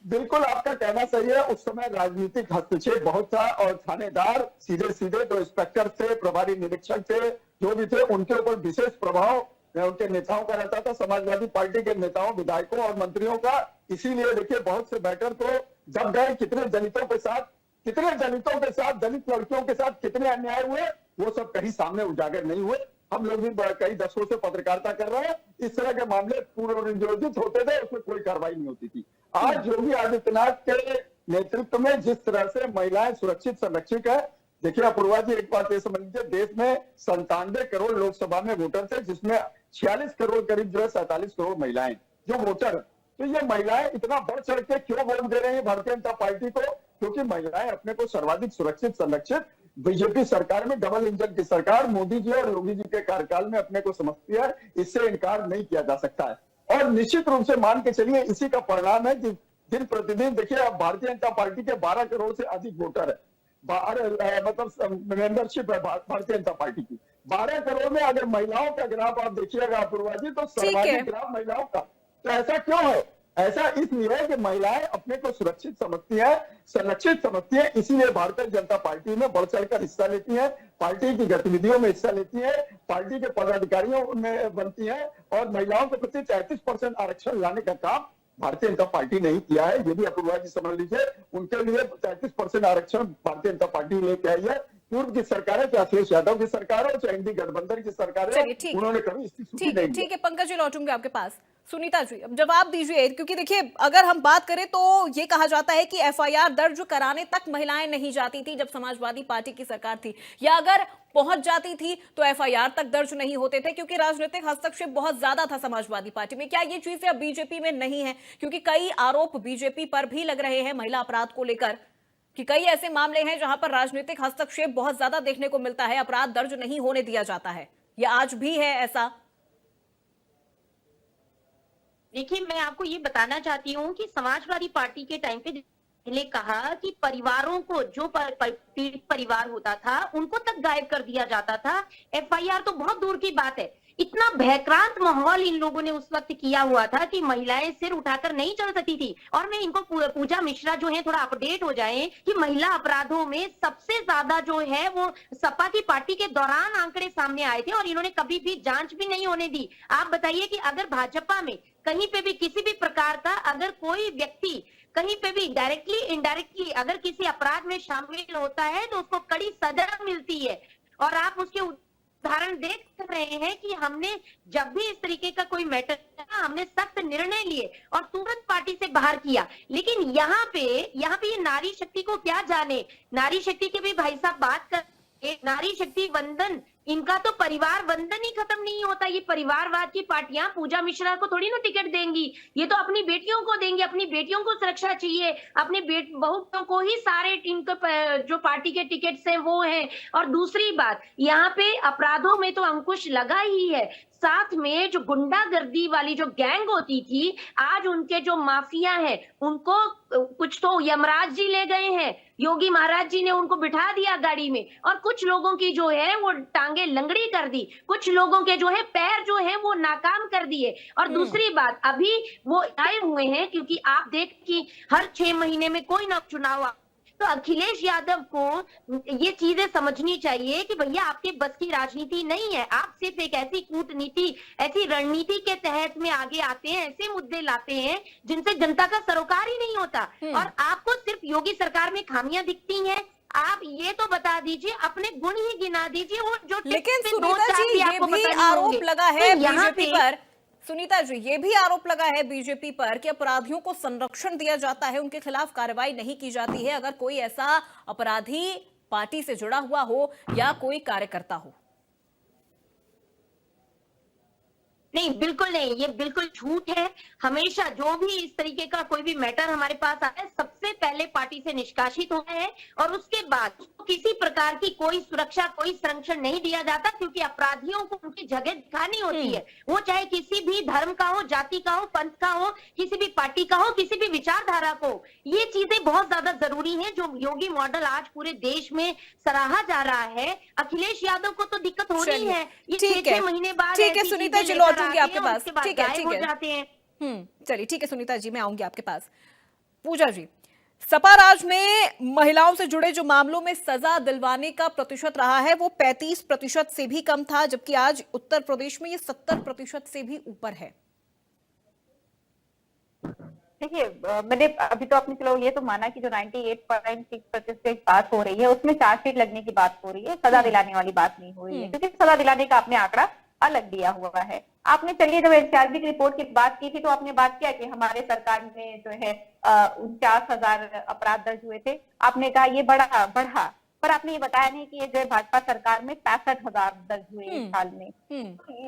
बिल्कुल आपका कहना सही है। उस समय राजनीतिक हस्तक्षेप बहुत था और थानेदार सीधे सीधे जो इंस्पेक्टर थे, प्रभारी निरीक्षक थे, जो भी थे, उनके ऊपर विशेष प्रभाव उनके नेताओं का रहता था, समाजवादी पार्टी के नेताओं, विधायकों और मंत्रियों का। इसीलिए देखिए बहुत से मैटर तो जब गए, कितने दलितों के साथ, दलित लड़कियों के साथ कितने अन्याय हुए, वो सब कहीं सामने उजागर नहीं हुए। हम लोग भी कई दशकों से पत्रकारिता कर रहे हैं, इस तरह के मामले पूर्वनियोजित होते थे, उसमें कोई कार्रवाई नहीं होती थी। आज योगी आदित्यनाथ के नेतृत्व में जिस तरह से महिलाएं सुरक्षित संरक्षित है, देखिए अपूर्वा जी, एक बात ये समझ लीजिए, देश में 97 करोड़ लोकसभा में वोटर थे, जिसमें 46 करोड़ करीब जो है 47 करोड़ महिलाएं जो वोटर। तो ये महिलाएं इतना बढ़ चढ़ के क्यों वोट दे रही है भारतीय जनता पार्टी को? क्योंकि महिलाएं अपने को सर्वाधिक सुरक्षित संरक्षित बीजेपी सरकार में, डबल इंजन की सरकार, मोदी जी और योगी जी के कार्यकाल में अपने को समझती है। इससे इनकार नहीं किया जा सकता है। और निश्चित रूप से मान के चलिए इसी का परिणाम है कि दिन प्रतिदिन देखिए अब भारतीय जनता पार्टी के 12 करोड़ से अधिक वोटर है, मतलब मेंबरशिप है भारतीय जनता पार्टी की। 12 करोड़ में अगर महिलाओं का ग्राफ आप देखिएगा अपूर्वा जी, तो सर्वाधिक ग्राफ महिलाओं का। तो ऐसा क्यों है? ऐसा इसलिए है कि महिलाएं अपने को सुरक्षित समझती है, संरक्षित समझती है, इसीलिए भारतीय जनता पार्टी में बढ़ चढ़कर हिस्सा लेती है, पार्टी की गतिविधियों में हिस्सा लेती है, पार्टी के पदाधिकारियों में बनती है। और महिलाओं के प्रति 33% आरक्षण लाने का काम भारतीय जनता पार्टी नहीं किया है, ये भी अपूर्वा जी समझ लीजिए। उनके लिए 33% आरक्षण भारतीय जनता पार्टी लेके आई है। पूर्व की सरकार है, चाहे अखिलेश यादव की सरकार है, चाहे इंडी गठबंधन की सरकार है, उन्होंने कभी इसकी सूची नहीं दी। ठीक है पंकज जी, लौटूंगे आपके पास। सुनीता जी अब जवाब दीजिए, क्योंकि देखिए अगर हम बात करें तो ये कहा जाता है कि एफआईआर दर्ज कराने तक महिलाएं नहीं जाती थी जब समाजवादी पार्टी की सरकार थी, या अगर पहुंच जाती थी तो एफआईआर तक दर्ज नहीं होते थे, क्योंकि राजनीतिक हस्तक्षेप बहुत ज्यादा था समाजवादी पार्टी में। क्या ये चीजें अब बीजेपी में नहीं है? क्योंकि कई आरोप बीजेपी पर भी लग रहे हैं महिला अपराध को लेकर, कि कई ऐसे मामले हैं जहां पर राजनीतिक हस्तक्षेप बहुत ज्यादा देखने को मिलता है, अपराध दर्ज नहीं होने दिया जाता है। यह आज भी है ऐसा? देखिए, मैं आपको ये बताना चाहती हूँ कि समाजवादी पार्टी के टाइम पे पहले कहा कि परिवारों को, जो पीड़ित परिवार होता था उनको तक गायब कर दिया जाता था। एफआईआर तो बहुत दूर की बात है। इतना भयक्रांत माहौल इन लोगों ने उस वक्त किया हुआ था कि महिलाएं सिर उठाकर नहीं चल सकती थी। और मैं इनको पूजा मिश्रा जो है थोड़ा अपडेट हो जाए कि महिला अपराधों में सबसे ज्यादा जो है वो सपा की पार्टी के दौरान आंकड़े सामने आए थे और इन्होंने कभी भी जांच भी नहीं होने दी। आप बताइए कि अगर भाजपा में कहीं पे भी किसी भी प्रकार का अगर कोई व्यक्ति कहीं पे भी डायरेक्टली इनडायरेक्टली अगर किसी अपराध में शामिल होता है तो उसको कड़ी सजा मिलती है। और आप उसके उदाहरण देख रहे हैं कि हमने जब भी इस तरीके का कोई मैटर हमने सख्त निर्णय लिए और तुरंत पार्टी से बाहर किया। लेकिन यहाँ पे ये नारी शक्ति को क्या जाने, नारी शक्ति के भी भाई साहब बात कर, नारी शक्ति वंदन, इनका तो परिवार वंदन ही खत्म नहीं होता। ये परिवारवाद की पार्टियां पूजा मिश्रा को थोड़ी ना टिकट देंगी, ये तो अपनी बेटियों को देंगी। अपनी बेटियों को सुरक्षा चाहिए, अपनी बहुओं को ही सारे इनको जो पार्टी के टिकट्स हैं वो हैं। और दूसरी बात, यहाँ पे अपराधों में तो अंकुश लगा ही है, साथ में जो गुंडागर्दी वाली जो गैंग होती थी, आज उनके जो माफिया हैं उनको कुछ तो यमराज जी ले गए हैं, योगी महाराज जी ने उनको बिठा दिया गाड़ी में, और कुछ लोगों की जो है वो टांगे लंगड़ी कर दी, कुछ लोगों के जो है पैर जो है वो नाकाम कर दिए। और दूसरी बात, अभी वो आए हुए हैं क्योंकि आप देख कि हर 6 महीने में कोई ना चुनाव, तो अखिलेश यादव को ये चीजें समझनी चाहिए कि भैया आपके बस की राजनीति नहीं है। आप सिर्फ एक ऐसी कूटनीति, ऐसी रणनीति के तहत में आगे आते हैं, ऐसे मुद्दे लाते हैं जिनसे जनता का सरोकार ही नहीं होता। और आपको सिर्फ योगी सरकार में खामियां दिखती हैं। आप ये तो बता दीजिए, अपने गुण ही गिना दीजिए। वो जो लेकिन सुनीता जी ये भी आरोप लगा है बीजेपी पर, सुनीता जी ये भी आरोप लगा है बीजेपी पर कि अपराधियों को संरक्षण दिया जाता है, उनके खिलाफ कार्रवाई नहीं की जाती है अगर कोई ऐसा अपराधी पार्टी से जुड़ा हुआ हो या कोई कार्यकर्ता हो। नहीं, बिल्कुल नहीं, ये बिल्कुल झूठ है। हमेशा जो भी इस तरीके का कोई भी मैटर हमारे पास आया है, सबसे पहले पार्टी से निष्कासित होना है और उसके बाद किसी प्रकार की कोई सुरक्षा, कोई संरक्षण नहीं दिया जाता, क्योंकि अपराधियों को उनकी जगह दिखानी होती है। वो चाहे किसी भी धर्म का हो, जाति का हो, पंथ का हो, किसी भी पार्टी का हो, किसी भी विचारधारा को। ये चीजें बहुत ज्यादा जरूरी है। जो योगी मॉडल आज पूरे देश में सराहा जा रहा है, अखिलेश यादव को तो दिक्कत हो रही है। ये 6 महीने बाद, ठीक है सुनीता जी, लौटूंगी आपके पास। ठीक है जाते हैं। चलिए ठीक है सुनीता जी, मैं आऊंगी आपके पास। पूजा जी, सपा राज में महिलाओं से जुड़े जो मामलों में सजा दिलवाने का प्रतिशत रहा है वो 35% से भी कम था, जबकि आज उत्तर प्रदेश में ये 70% से भी ऊपर है। देखिए, मैंने अभी तो आपने चलो ये तो माना कि जो 98.6% बात हो रही है उसमें चार्जशीट लगने की बात हो रही है, सजा दिलाने वाली बात नहीं हो रही है, क्योंकि सजा दिलाने का आपने आंकड़ा अलग दिया हुआ है। आपने चलिए जब एनसीआरबी की रिपोर्ट की बात की थी तो आपने बात किया कि हमारे सरकार में जो है 49,000 अपराध दर्ज हुए थे। आपने कहा ये बढ़ा, पर आपने ये बताया नहीं कि ये जो है भाजपा सरकार में 65,000 दर्ज हुए इस साल में।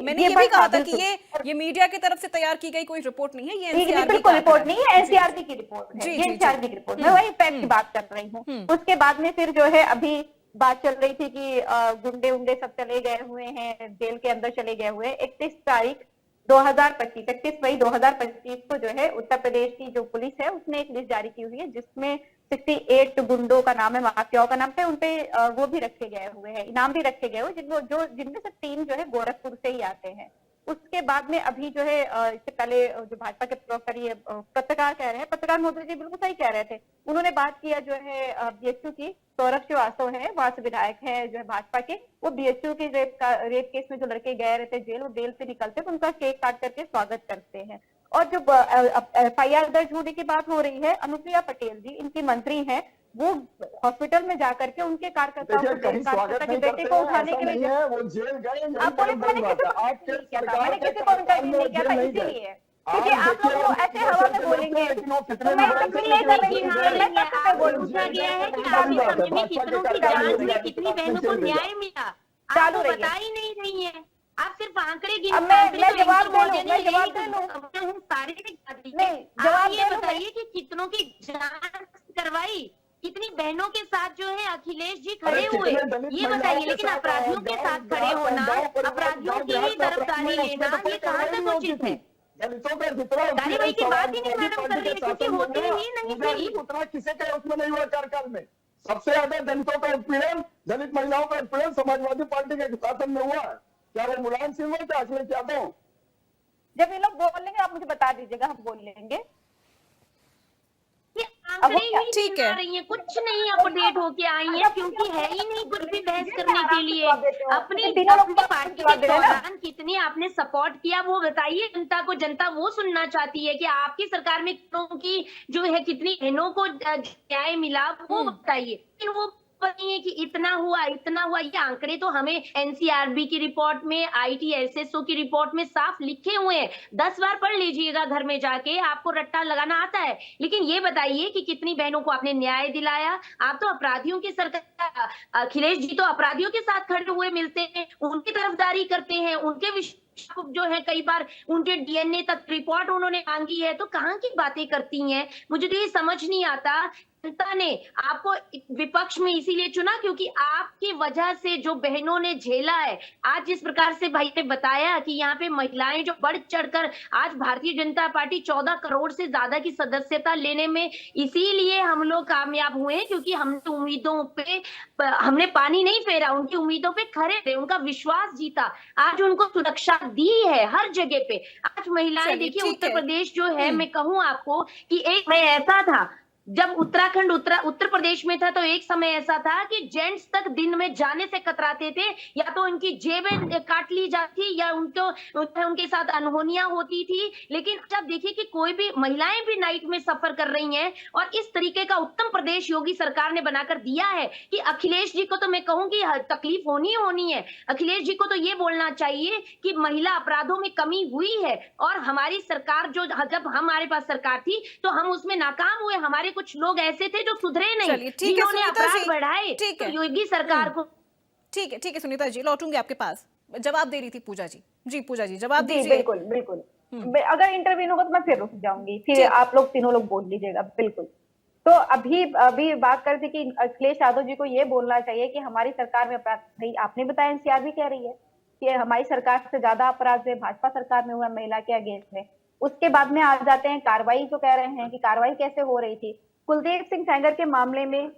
मैंने ये भी कहा था कि ये मीडिया की तरफ से तैयार की गई कोई रिपोर्ट नहीं है, ये एनसीआरबी बिल्कुल रिपोर्ट नहीं है, एनसीआरबी की रिपोर्ट है, जी, एनसीआरबी की रिपोर्ट। मैं वही फैक्ट की बात कर रही हूँ। उसके बाद में फिर जो है अभी बात चल रही थी कि गुंडे उंडे सब चले गए हुए हैं, जेल के अंदर चले गए हुए। 31 तारीख 2025 31 मई 2025 को जो है उत्तर प्रदेश की जो पुलिस है उसने एक लिस्ट जारी की हुई है जिसमें 68 गुंडों का नाम है, माफियाओं का नाम है, उनपे वो भी रखे गए हुए हैं, इनाम भी रखे गए हुए जिनमें से 3 जो है गोरखपुर से ही आते हैं। उसके बाद में अभी जो है इससे पहले जो भाजपा के पत्रकार कह रहे हैं, पत्रकार मोदी जी बिल्कुल सही कह रहे थे, उन्होंने बात किया जो है बीएचयू की सौरभ श्रीवास्तव है, वहां से विधायक है जो है भाजपा के, वो बीएचयू के रेप केस में जो लड़के गए रहते जेल, वो जेल से निकलते तो उनका केक काट करके स्वागत करते हैं। और जो एफआईआर दर्ज होने की बात हो रही है, अनुप्रिया पटेल जी इनकी मंत्री हैं, वो हॉस्पिटल में जाकर के उनके कार्यकर्ताओं के बेटे को उठाने के लिए वो जेल गए, मैंने किसी को इंटरव्यू नहीं किया था, इसीलिए क्योंकि आप लोग ऐसे हवा में बोलेंगे तो मैं पूछा गया है कि आपके समय में कितनों की जांच में कितनी बहनों को न्याय मिला, आप तो बता ही नहीं रही है, आप सिर्फ आंकड़े गिन। मैं जवाब दे लूं, सारे जवाब ये बताइए कि कितनों की जांच करवाई, कितनी बहनों के साथ जो है अखिलेश जी खड़े हुए, ये बताइए। लेकिन अपराधियों के साथ खड़े होना, अपराधियों की ही तरफदारी लेना, ये कहाँ तक उचित है? कार्यवाही की बात ही नहीं मैडम कर रही है, क्योंकि होती ही नहीं थी। उतना किसी के उसमें नहीं हुआ कार्यकाल में। सबसे ज्यादा दलितों का उत्पीड़न, दलित महिलाओं का उत्पीड़न समाजवादी पार्टी के शासन में हुआ है। क्या वो मुलायम सिंह हुआ, क्या अखिलेश यादव? जब ये लोग बोल लेंगे आप मुझे बता दीजिएगा, हम बोल लेंगे। ये आंकड़े ही ठीक है, रही है, कुछ नहीं अपडेट होके आई है, क्योंकि है ही नहीं कुछ भी बहस करने के लिए। अपनी पार्टी के दौरान कितनी आपने सपोर्ट किया वो बताइए जनता को, जनता वो सुनना चाहती है कि आपकी सरकार में की जो है कितनी बहनों को न्याय मिला वो बताइए। वो नहीं है कि इतना हुआ, ये आंकड़े तो हमें एनसीआरबी की रिपोर्ट में, आईटीएसएसओ की रिपोर्ट में साफ लिखे हुए हैं, 10 बार पढ़ लीजिएगा घर में जाके, आपको रट्टा लगाना आता है। लेकिन ये बताइए कि कितनी बहनों को आपने न्याय दिलाया? आप तो अपराधियों की सरकार, अखिलेश जी तो अपराधियों के साथ खड़े हुए मिलते हैं, उनकी तरफदारी करते हैं, उनके जो है कई बार उनके डीएनए तक रिपोर्ट उन्होंने मांगी है, तो कहाँ की बातें करती हैं? मुझे तो ये समझ नहीं आता। जनता ने आपको विपक्ष में इसीलिए चुना क्योंकि आपकी वजह से जो बहनों ने झेला है, आज जिस प्रकार से भाई ने बताया कि यहाँ पे महिलाएं जो बढ़ चढ़कर आज भारतीय जनता पार्टी 14 करोड़ से ज्यादा की सदस्यता लेने में इसीलिए हम लोग कामयाब हुए हैं, क्योंकि हमने उम्मीदों पे हमने पानी नहीं फेरा, उनकी उम्मीदों पे खड़े थे, उनका विश्वास जीता, आज उनको सुरक्षा दी है हर जगह पे। आज महिलाएं देखिए, उत्तर प्रदेश जो है, मैं कहूँ आपको कि एक समय ऐसा था जब उत्तराखंड उत्तर प्रदेश में था, तो एक समय ऐसा था कि जेंट्स तक दिन में जाने से कतराते थे, या तो उनकी जेबें काट ली जाती या उनके साथ अनहोनियां होती थी। लेकिन जब देखिए कि कोई भी महिलाएं भी नाइट में सफर कर रही हैं, और इस तरीके का उत्तम प्रदेश योगी सरकार ने बनाकर दिया है कि अखिलेश जी को तो मैं कहूंगी तकलीफ होनी है। अखिलेश जी को तो ये बोलना चाहिए कि महिला अपराधों में कमी हुई है, और हमारी सरकार जब हमारे पास सरकार थी तो हम उसमें नाकाम हुए, हमारे कुछ लोग ऐसे थे जो सुधरे नहीं, जिन्होंने अपराध बढ़ाए, तो योगी सरकार को। ठीक है सुनीता जी, लौटूंगी आपके पास। जवाब दे रही थी पूजा जी। जी पूजा जी, जवाब दीजिए। बिल्कुल अगर इंटरव्यू होगा तो मैं फिर रुक जाऊंगी, फिर आप लोग तीनों लोग बोल लीजिएगा। बिल्कुल। तो अभी बात करते कि अखिलेश यादव जी को ये बोलना चाहिए कि हमारी सरकार में अपराध नहीं, आपने बताया एनसीआरबी कह रही है कि हमारी सरकार से ज्यादा अपराध है भाजपा सरकार में हुआ महिला के अगेंस्ट में। उसके बाद में आ जाते हैं कार्रवाई, जो कह रहे हैं कि कार्रवाई कैसे हो रही थी। कुलदीप सिंह सेंगर के मामले में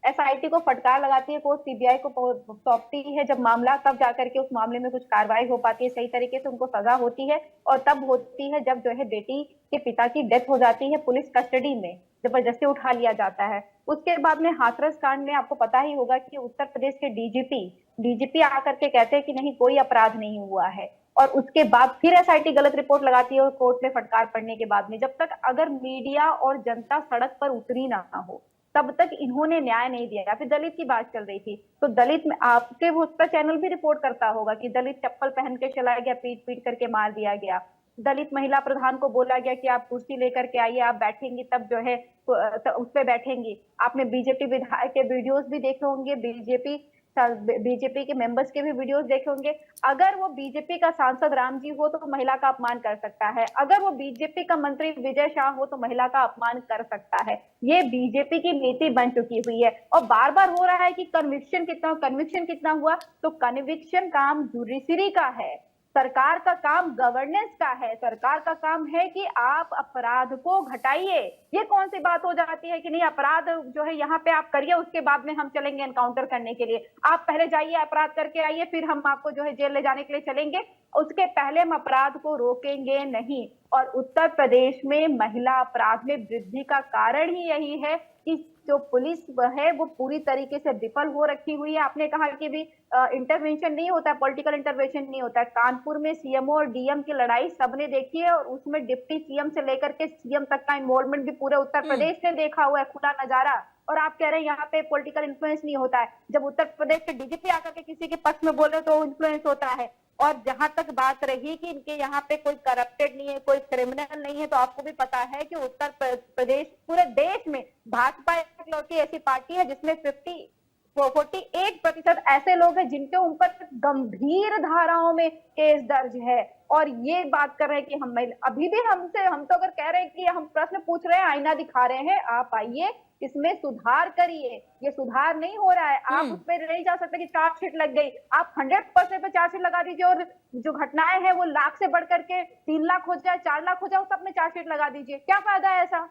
एसआईटी को फटकार लगाती है कोर्ट, सीबीआई को सौंपती है जब मामला, तब जाकर के उस मामले में कुछ कार्रवाई हो पाती है, सही तरीके से उनको सजा होती है। और तब होती है जब जो है बेटी के पिता की डेथ हो जाती है, पुलिस कस्टडी में जबरदस्ती उठा लिया जाता है। उसके बाद में हाथरस कांड में आपको पता ही होगा कि उत्तर प्रदेश के डीजीपी आकर के कहते हैं कि नहीं, कोई अपराध नहीं हुआ है। और उसके बाद फिर एसआईटी गलत रिपोर्ट लगाती है और कोर्ट में फटकार पड़ने के बाद में, जब तक अगर मीडिया और जनता सड़क पर उतरी ना हो तब तक इन्होंने न्याय नहीं दिया। फिर दलित की बात चल रही थी, तो दलित में आपके उस पर चैनल भी रिपोर्ट करता होगा कि दलित चप्पल पहन के चला गया, पीट पीट करके मार दिया गया। दलित महिला प्रधान को बोला गया कि आप कुर्सी लेकर के आइए, आप बैठेंगी तब जो है उस पे बैठेंगी। आपने बीजेपी विधायक के वीडियोस भी देखे होंगे, बीजेपी के मेंबर्स के भी वीडियोस देखे होंगे। अगर वो बीजेपी का सांसद राम जी हो तो महिला का अपमान कर सकता है, अगर वो बीजेपी का मंत्री विजय शाह हो तो महिला का अपमान कर सकता है। ये बीजेपी की नीति बन चुकी हुई है। और बार बार हो रहा है कि कन्विक्शन कितना हुआ, तो कन्विक्शन काम जुडिशरी का है, सरकार का काम गवर्नेंस का है। सरकार का काम है कि आप अपराध को घटाइए। ये कौन सी बात हो जाती है कि नहीं, अपराध जो है यहाँ पे आप करिए, उसके बाद में हम चलेंगे एनकाउंटर करने के लिए। आप पहले जाइए, अपराध करके आइए, फिर हम आपको जो है जेल ले जाने के लिए चलेंगे, उसके पहले हम अपराध को रोकेंगे नहीं। और उत्तर प्रदेश में महिला अपराध में वृद्धि का कारण ही यही है कि जो पुलिस है वो पूरी तरीके से विफल हो रखी हुई है। आपने कहा कि भी इंटरवेंशन नहीं होता है, पॉलिटिकल इंटरवेंशन नहीं होता है। कानपुर में सीएमओ और डीएम की लड़ाई सबने देखी है और उसमें डिप्टी सीएम से लेकर के सीएम तक का इन्वॉल्वमेंट भी पूरे उत्तर प्रदेश ने देखा हुआ है, खुला नजारा। और आप कह रहे हैं यहाँ पे पॉलिटिकल इन्फ्लुएंस नहीं होता है। जब उत्तर प्रदेश के डीजीपी आकर के किसी के पक्ष में बोले तो इन्फ्लुएंस होता है। और जहां तक बात रही कि इनके यहाँ पे कोई करप्टेड नहीं है, कोई क्रिमिनल नहीं है, तो आपको भी पता है कि उत्तर प्रदेश पूरे देश में भाजपा इकलौती ऐसी पार्टी है जिसमें 48% ऐसे लोग हैं जिनके ऊपर गंभीर धाराओं में केस दर्ज है। और ये बात कर रहे हैं कि हम अभी भी हम तो अगर कह रहे हैं कि हम प्रश्न पूछ रहे हैं, आईना दिखा रहे हैं, आप आइए इसमें सुधार करिए। ये सुधार नहीं हो रहा है। आप उस पर नहीं जा सकते कि चार्जशीट लग गई, आप 100% पे चार्जशीट लगा दीजिए और जो घटनाएं हैं वो लाख से बढ़ करके 3 लाख हो जाए, 4 लाख हो जाए, सब में चार्जशीट लगा दीजिए। क्या फायदा है ऐसा?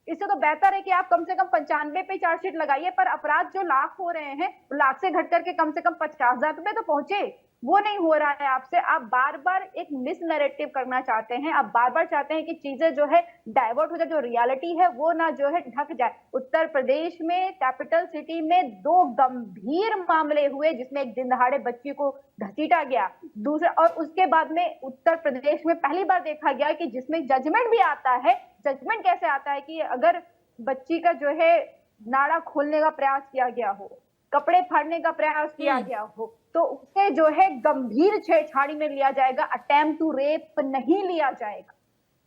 इससे तो बेहतर है कि आप कम से कम 95 पे चार्जशीट लगाइए। पर अपराध जो लाख हो रहे हैं, लाख से घट करके कम से कम 50,000 पे तो पहुंचे, वो नहीं हो रहा है आपसे। आप बार बार एक मिस नैरेटिव करना चाहते हैं, आप बार बार चाहते हैं कि चीजें जो है डाइवर्ट हो जाए, जो रियलिटी है वो ना जो है ढक जाए। उत्तर प्रदेश में कैपिटल सिटी में 2 गंभीर मामले हुए जिसमें एक दिन दहाड़े बच्ची को घसीटा गया, दूसरा, और उसके बाद में उत्तर प्रदेश में पहली बार देखा गया कि जिसमें जजमेंट भी आता है। जजमेंट कैसे आता है कि अगर बच्ची का जो है नाड़ा खोलने का प्रयास किया गया हो, कपड़े फाड़ने का प्रयास किया गया हो, तो उसे जो है गंभीर छेड़छाड़ी में लिया जाएगा, अटेम्प्ट टू रेप नहीं लिया जाएगा।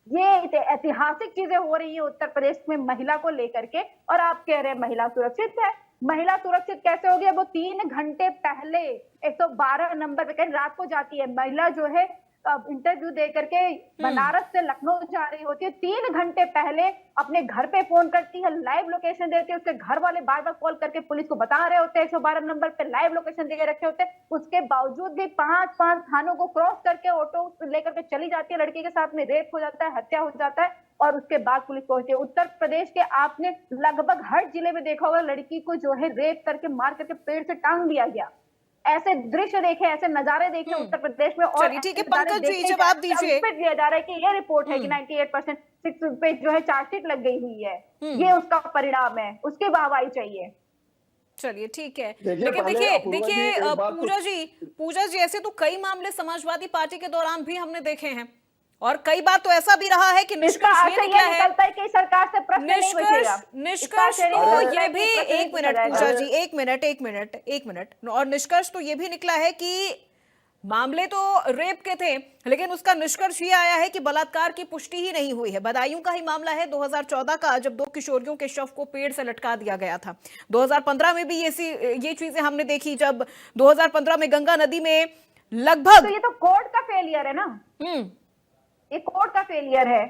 ये ऐतिहासिक चीजें हो रही है उत्तर प्रदेश में महिला को लेकर के। और आप कह रहे हैं महिला सुरक्षित है। महिला सुरक्षित कैसे होगी? वो 3 घंटे पहले 112 नंबर पे कहीं रात को जाती है महिला, जो है इंटरव्यू दे करके बनारस से लखनऊ जा रही होती है, 3 घंटे पहले अपने घर पे फोन करती है, लाइव लोकेशन देती है। उसके घर वाले बार बार कॉल करके पुलिस को बता रहे होते हैं, 112 नंबर पे लाइव लोकेशन दे रखे होते हैं। उसके बावजूद भी 5 थानों को क्रॉस करके ऑटो लेकर के चली जाती है, लड़की के साथ में रेप हो जाता है, हत्या हो जाता है, और उसके बाद पुलिस पहुंचती है। उत्तर प्रदेश के आपने लगभग हर जिले में देखा होगा लड़की को जो है रेप करके मार करके पेड़ से टांग दिया गया। ऐसे दृश्य देखे, ऐसे नजारे देखे उत्तर प्रदेश में। और ठीक है पंकज जी, जवाब दीजिए। लिया जा रहा है कि ये रिपोर्ट है कि 98% 6 पे जो है चार्जशीट लग गई हुई है, ये उसका परिणाम है, उसकी वाहवाही चाहिए। चलिए ठीक है, लेकिन देखिए पूजा जी ऐसे तो कई मामले समाजवादी पार्टी के दौरान भी हमने देखे हैं, और कई बार तो ऐसा भी रहा है कि निष्कर्ष ये निकला है कि सरकार से प्रश्न नहीं बचेगा। निष्कर्ष तो ये भी एक मिनट पूजा जी, एक मिनट, और निष्कर्ष तो ये भी निकला है कि मामले तो रेप के थे, लेकिन उसका निष्कर्ष ये आया है कि बलात्कार की पुष्टि ही नहीं हुई है। बदायूं का ही मामला है 2014 का, जब 2 किशोरियों के शव को पेड़ से लटका दिया गया था। 2015 में भी ये चीजें हमने देखी, जब 2015 में गंगा नदी में लगभग, तो ये तो कोर्ट का फेलियर है ना, ये कोर्ट का फेलियर है।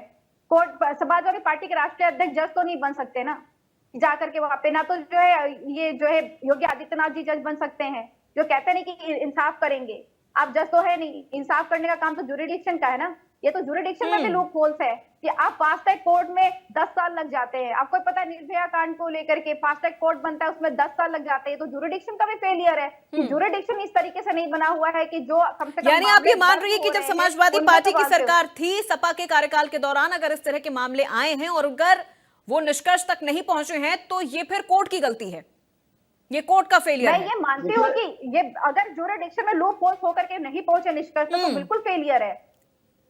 कोर्ट, समाजवादी पार्टी के राष्ट्रीय अध्यक्ष जज तो नहीं बन सकते ना जाकर के वहां पे, ना तो जो है ये जो है योगी आदित्यनाथ जी जज बन सकते हैं जो कहते नहीं कि इंसाफ करेंगे। आप जज तो है नहीं, इंसाफ करने का काम तो जुरिडिक्शन का है ना। ये तो जुरिडिक्शन में भी लूप होल्स है। कि आप फास्ट ट्रैक कोर्ट में 10 साल लग जाते हैं। आपको पता है निर्भया कांड को लेकर के फास्ट ट्रैक कोर्ट बनता है, उसमें 10 साल लग जाते हैं। तो ज्यूरिडिक्शन का भी फेलियर है कि ज्यूरिडिक्शन इस तरीके से नहीं बना हुआ है कि जो कम से कम, यानी आप ये मान रही है कि जब समाजवादी पार्टी की सरकार थी, सपा के कार्यकाल के दौरान अगर इस तरह के मामले आए हैं और अगर वो निष्कर्ष तक नहीं पहुंचे हैं तो ये फिर कोर्ट की गलती है, ये कोर्ट का फेलियर है। मैं ये मानती हूँ कि ये अगर ज्यूरिडिक्शन में लूप होल्स होकर के नहीं पहुंचे निष्कर्ष तो बिल्कुल फेलियर है,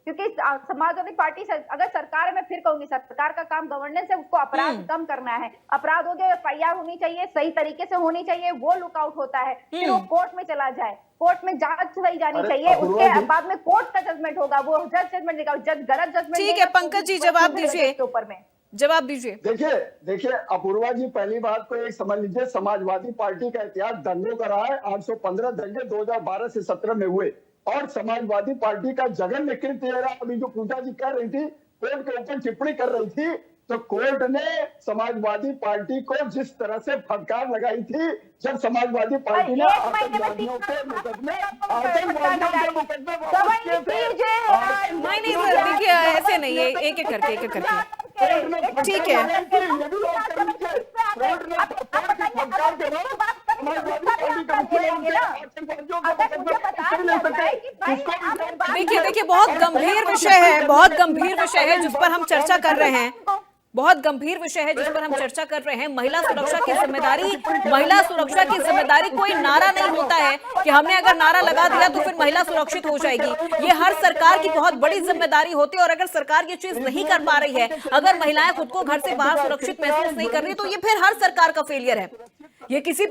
क्योंकि समाजवादी पार्टी अगर सरकार, मैं फिर कहूंगी सरकार का काम गवर्नेंस है, उसको अपराध कम करना है। अपराध हो गया, एफआईआर होनी चाहिए, सही तरीके से होनी चाहिए, वो लुकआउट होता है, फिर वो कोर्ट में चला जाए, कोर्ट में जांच सही जानी चाहिए, उसके बाद में कोर्ट का जजमेंट होगा, वो जज जजमेंट देगा, जज गलत जजमेंट। ठीक है पंकज जी, जवाब दीजिए, ऊपर में जवाब दीजिए। देखिए अपूर्वा जी, पहली बात को एक समझ लीजिए, समाजवादी पार्टी का इतिहास दंगों का रहा है। 815 दंगे 2012 से 17 में हुए और समाजवादी पार्टी का जघन्य कृत्य ये रहा। अभी जो पूजा जी कर रही थी, कोर्ट के ऊपर टिप्पणी कर रही थी, तो कोर्ट ने समाजवादी पार्टी को जिस तरह से फटकार लगाई थी, जब समाजवादी पार्टी ने आतंकवादियों के मुकदमे नहीं सर, देखिए ऐसे नहीं है, एक एक करके ठीक है। देखिए बहुत गंभीर विषय है, बहुत गंभीर विषय है जिस पर हम चर्चा कर रहे हैं, बहुत गंभीर विषय है जिस पर हम चर्चा कर रहे हैं। महिला सुरक्षा की जिम्मेदारी कोई नारा नहीं होता है कि हमने अगर नारा लगा दिया तो फिर महिला सुरक्षित हो जाएगी। ये हर सरकार की बहुत बड़ी जिम्मेदारी होती है और अगर सरकार ये चीज नहीं कर पा रही है, अगर महिलाएं खुद को घर से बाहर सुरक्षित महसूस नहीं कर रही, तो ये फिर हर सरकार का फेलियर है। ये किसी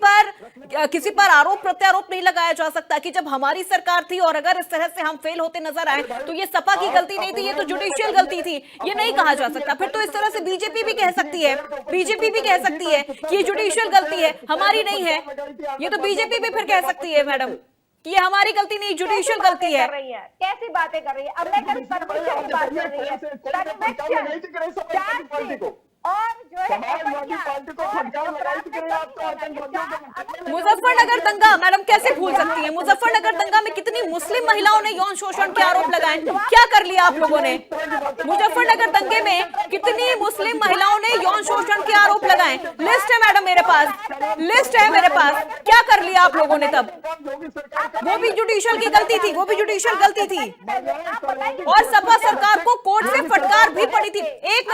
पर आरोप प्रत्यारोप नहीं लगाया जा सकता कि जब हमारी सरकार थी और अगर इस तरह से हम फेल होते नजर आए तो ये सपा की गलती नहीं थी, ये तो जुडिशियल गलती थी, ये नहीं कहा जा सकता। फिर तो इस तरह से बीजेपी भी कह सकती है कि ये जुडिशियल गलती है, हमारी नहीं है। ये तो बीजेपी भी फिर कह सकती है मैडम कि ये हमारी गलती नहीं, जुडिशियल गलती है। कैसी बातें कर रही है? अब मैं कभी परमिशन की बात कर रही है और जो है मुजफ्फरनगर दंगा, मैडम कैसे भूल सकती है? मुजफ्फरनगर दंगा में कितनी मुस्लिम महिलाओं ने यौन शोषण के आरोप लगाए, क्या कर लिया आप लोगों ने? मुजफ्फरनगर दंगे में कितनी मुस्लिम महिलाओं ने यौन शोषण के आरोप लगाए? लिस्ट है मैडम मेरे पास, लिस्ट है मेरे पास। क्या कर लिया आप लोगों ने तब? वो भी जुडिशियल की गलती थी, वो भी जुडिशियल गलती थी और सपा सरकार को कोर्ट से फटकार भी पड़ी थी। एक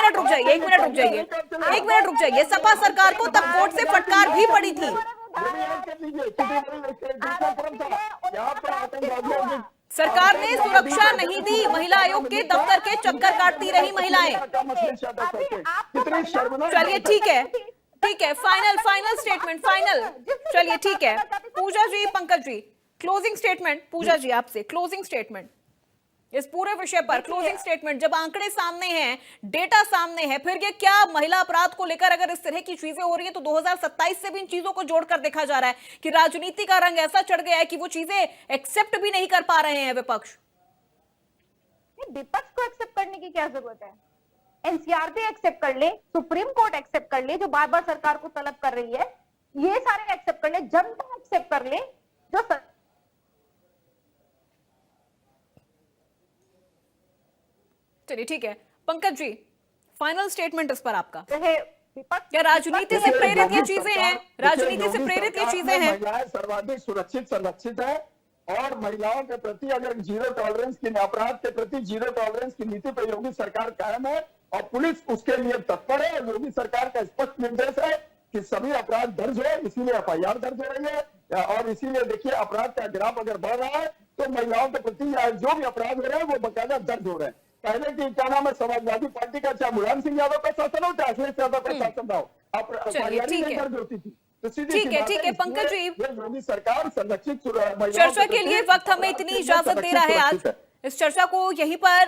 मिनट रुक जाइए, सपा सरकार को तब कोर्ट से फटकार भी पड़ी थी। सरकार ने सुरक्षा नहीं दी, महिला आयोग के दफ्तर के चक्कर काटती रही महिलाएं। चलिए ठीक है, फाइनल स्टेटमेंट, चलिए ठीक है। पूजा जी, पंकज जी, क्लोजिंग स्टेटमेंट, पूजा जी आपसे क्लोजिंग स्टेटमेंट इस पूरे विषय पर, क्लोजिंग स्टेटमेंट। जब आंकड़े सामने हैं, डेटा सामने है, फिर ये क्या महिला अपराध को लेकर अगर इस तरह की चीजें हो रही हैं तो 2027 से भी इन चीजों को जोड़कर देखा जा रहा है कि राजनीति का रंग ऐसा चढ़ गया है कि वो चीजें एक्सेप्ट भी नहीं कर पा रहे हैं विपक्ष। विपक्ष को एक्सेप्ट करने की क्या जरूरत है? एनसीआरबी एक्सेप्ट कर ले, सुप्रीम कोर्ट एक्सेप्ट कर ले, जो बार बार सरकार को तलब कर रही है, ये सारे एक्सेप्ट कर ले, जनता एक्सेप्ट कर ले, जो चलिए ठीक है। पंकज जी, फाइनल स्टेटमेंट इस पर आपका। क्या राजनीति से प्रेरित ये चीजें हैं? राजनीति से प्रेरित ये चीजें हैं? महिलाएं सर्वाधिक सुरक्षित संरक्षित है और महिलाओं के प्रति अगर जीरो टॉलरेंस की, अपराध के प्रति जीरो टॉलरेंस की नीति पर योगी सरकार कायम है और पुलिस उसके लिए तत्पर है। योगी सरकार का स्पष्ट निर्देश है कि सभी अपराध दर्ज हो, इसीलिए एफआईआर दर्ज हो रही है और इसीलिए देखिए अपराध का ग्राफ अगर बढ़ रहा है तो महिलाओं के प्रति जो भी अपराध हो रहे हैं वो बकायदा दर्ज हो रहे हैं। पहले की क्या नाम है, समाजवादी पार्टी का चाहे मुलायम सिंह यादव का शासन हो चाहे अखिलेश यादव का शासन हो, दर्ज होती थी। ठीक है पंकज जी, योगी सरकार संरक्षित चर्चा के लिए वक्त हमें इतनी इजाजत दे रहा है आज। इस चर्चा को यहीं पर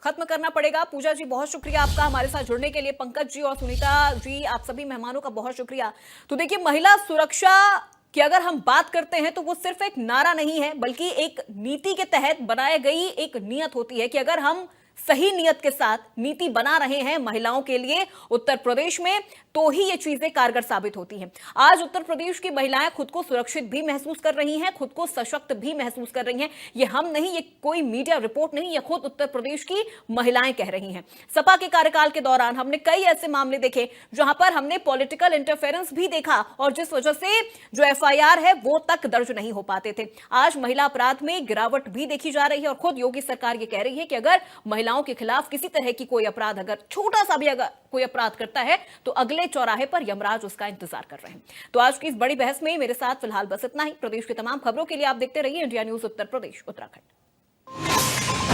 खत्म करना पड़ेगा। पूजा जी बहुत शुक्रिया आपका हमारे साथ जुड़ने के लिए। पंकज जी और सुनीता जी, आप सभी मेहमानों का बहुत शुक्रिया। तो देखिए, महिला सुरक्षा कि अगर हम बात करते हैं तो वो सिर्फ एक नारा नहीं है, बल्कि एक नीति के तहत बनाई गई एक नियत होती है कि अगर हम सही नियत के साथ नीति बना रहे हैं महिलाओं के लिए उत्तर प्रदेश में, तो ही ये चीजें कारगर साबित होती हैं। आज उत्तर प्रदेश की महिलाएं खुद को सुरक्षित भी महसूस कर रही हैं, खुद को सशक्त भी महसूस कर रही हैं। ये हम नहीं, ये कोई मीडिया रिपोर्ट नहीं, ये खुद उत्तर प्रदेश की महिलाएं कह रही हैं। सपा के कार्यकाल के दौरान हमने कई ऐसे मामले देखे जहां पर हमने पॉलिटिकल इंटरफेरेंस भी देखा और जिस वजह से जो एफआईआर है वो तक दर्ज नहीं हो पाते थे। आज महिला अपराध में गिरावट भी देखी जा रही है और खुद योगी सरकार ये कह रही है कि अगर महिलाओं के खिलाफ किसी तरह की कोई अपराध, अगर छोटा सा भी अगर कोई अपराध करता है तो अगले चौराहे पर यमराज उसका इंतजार कर रहे हैं। तो आज की इस बड़ी बहस में मेरे साथ फिलहाल बस इतना ही। प्रदेश की तमाम खबरों के लिए आप देखते रहिए इंडिया न्यूज उत्तर प्रदेश उत्तराखंड।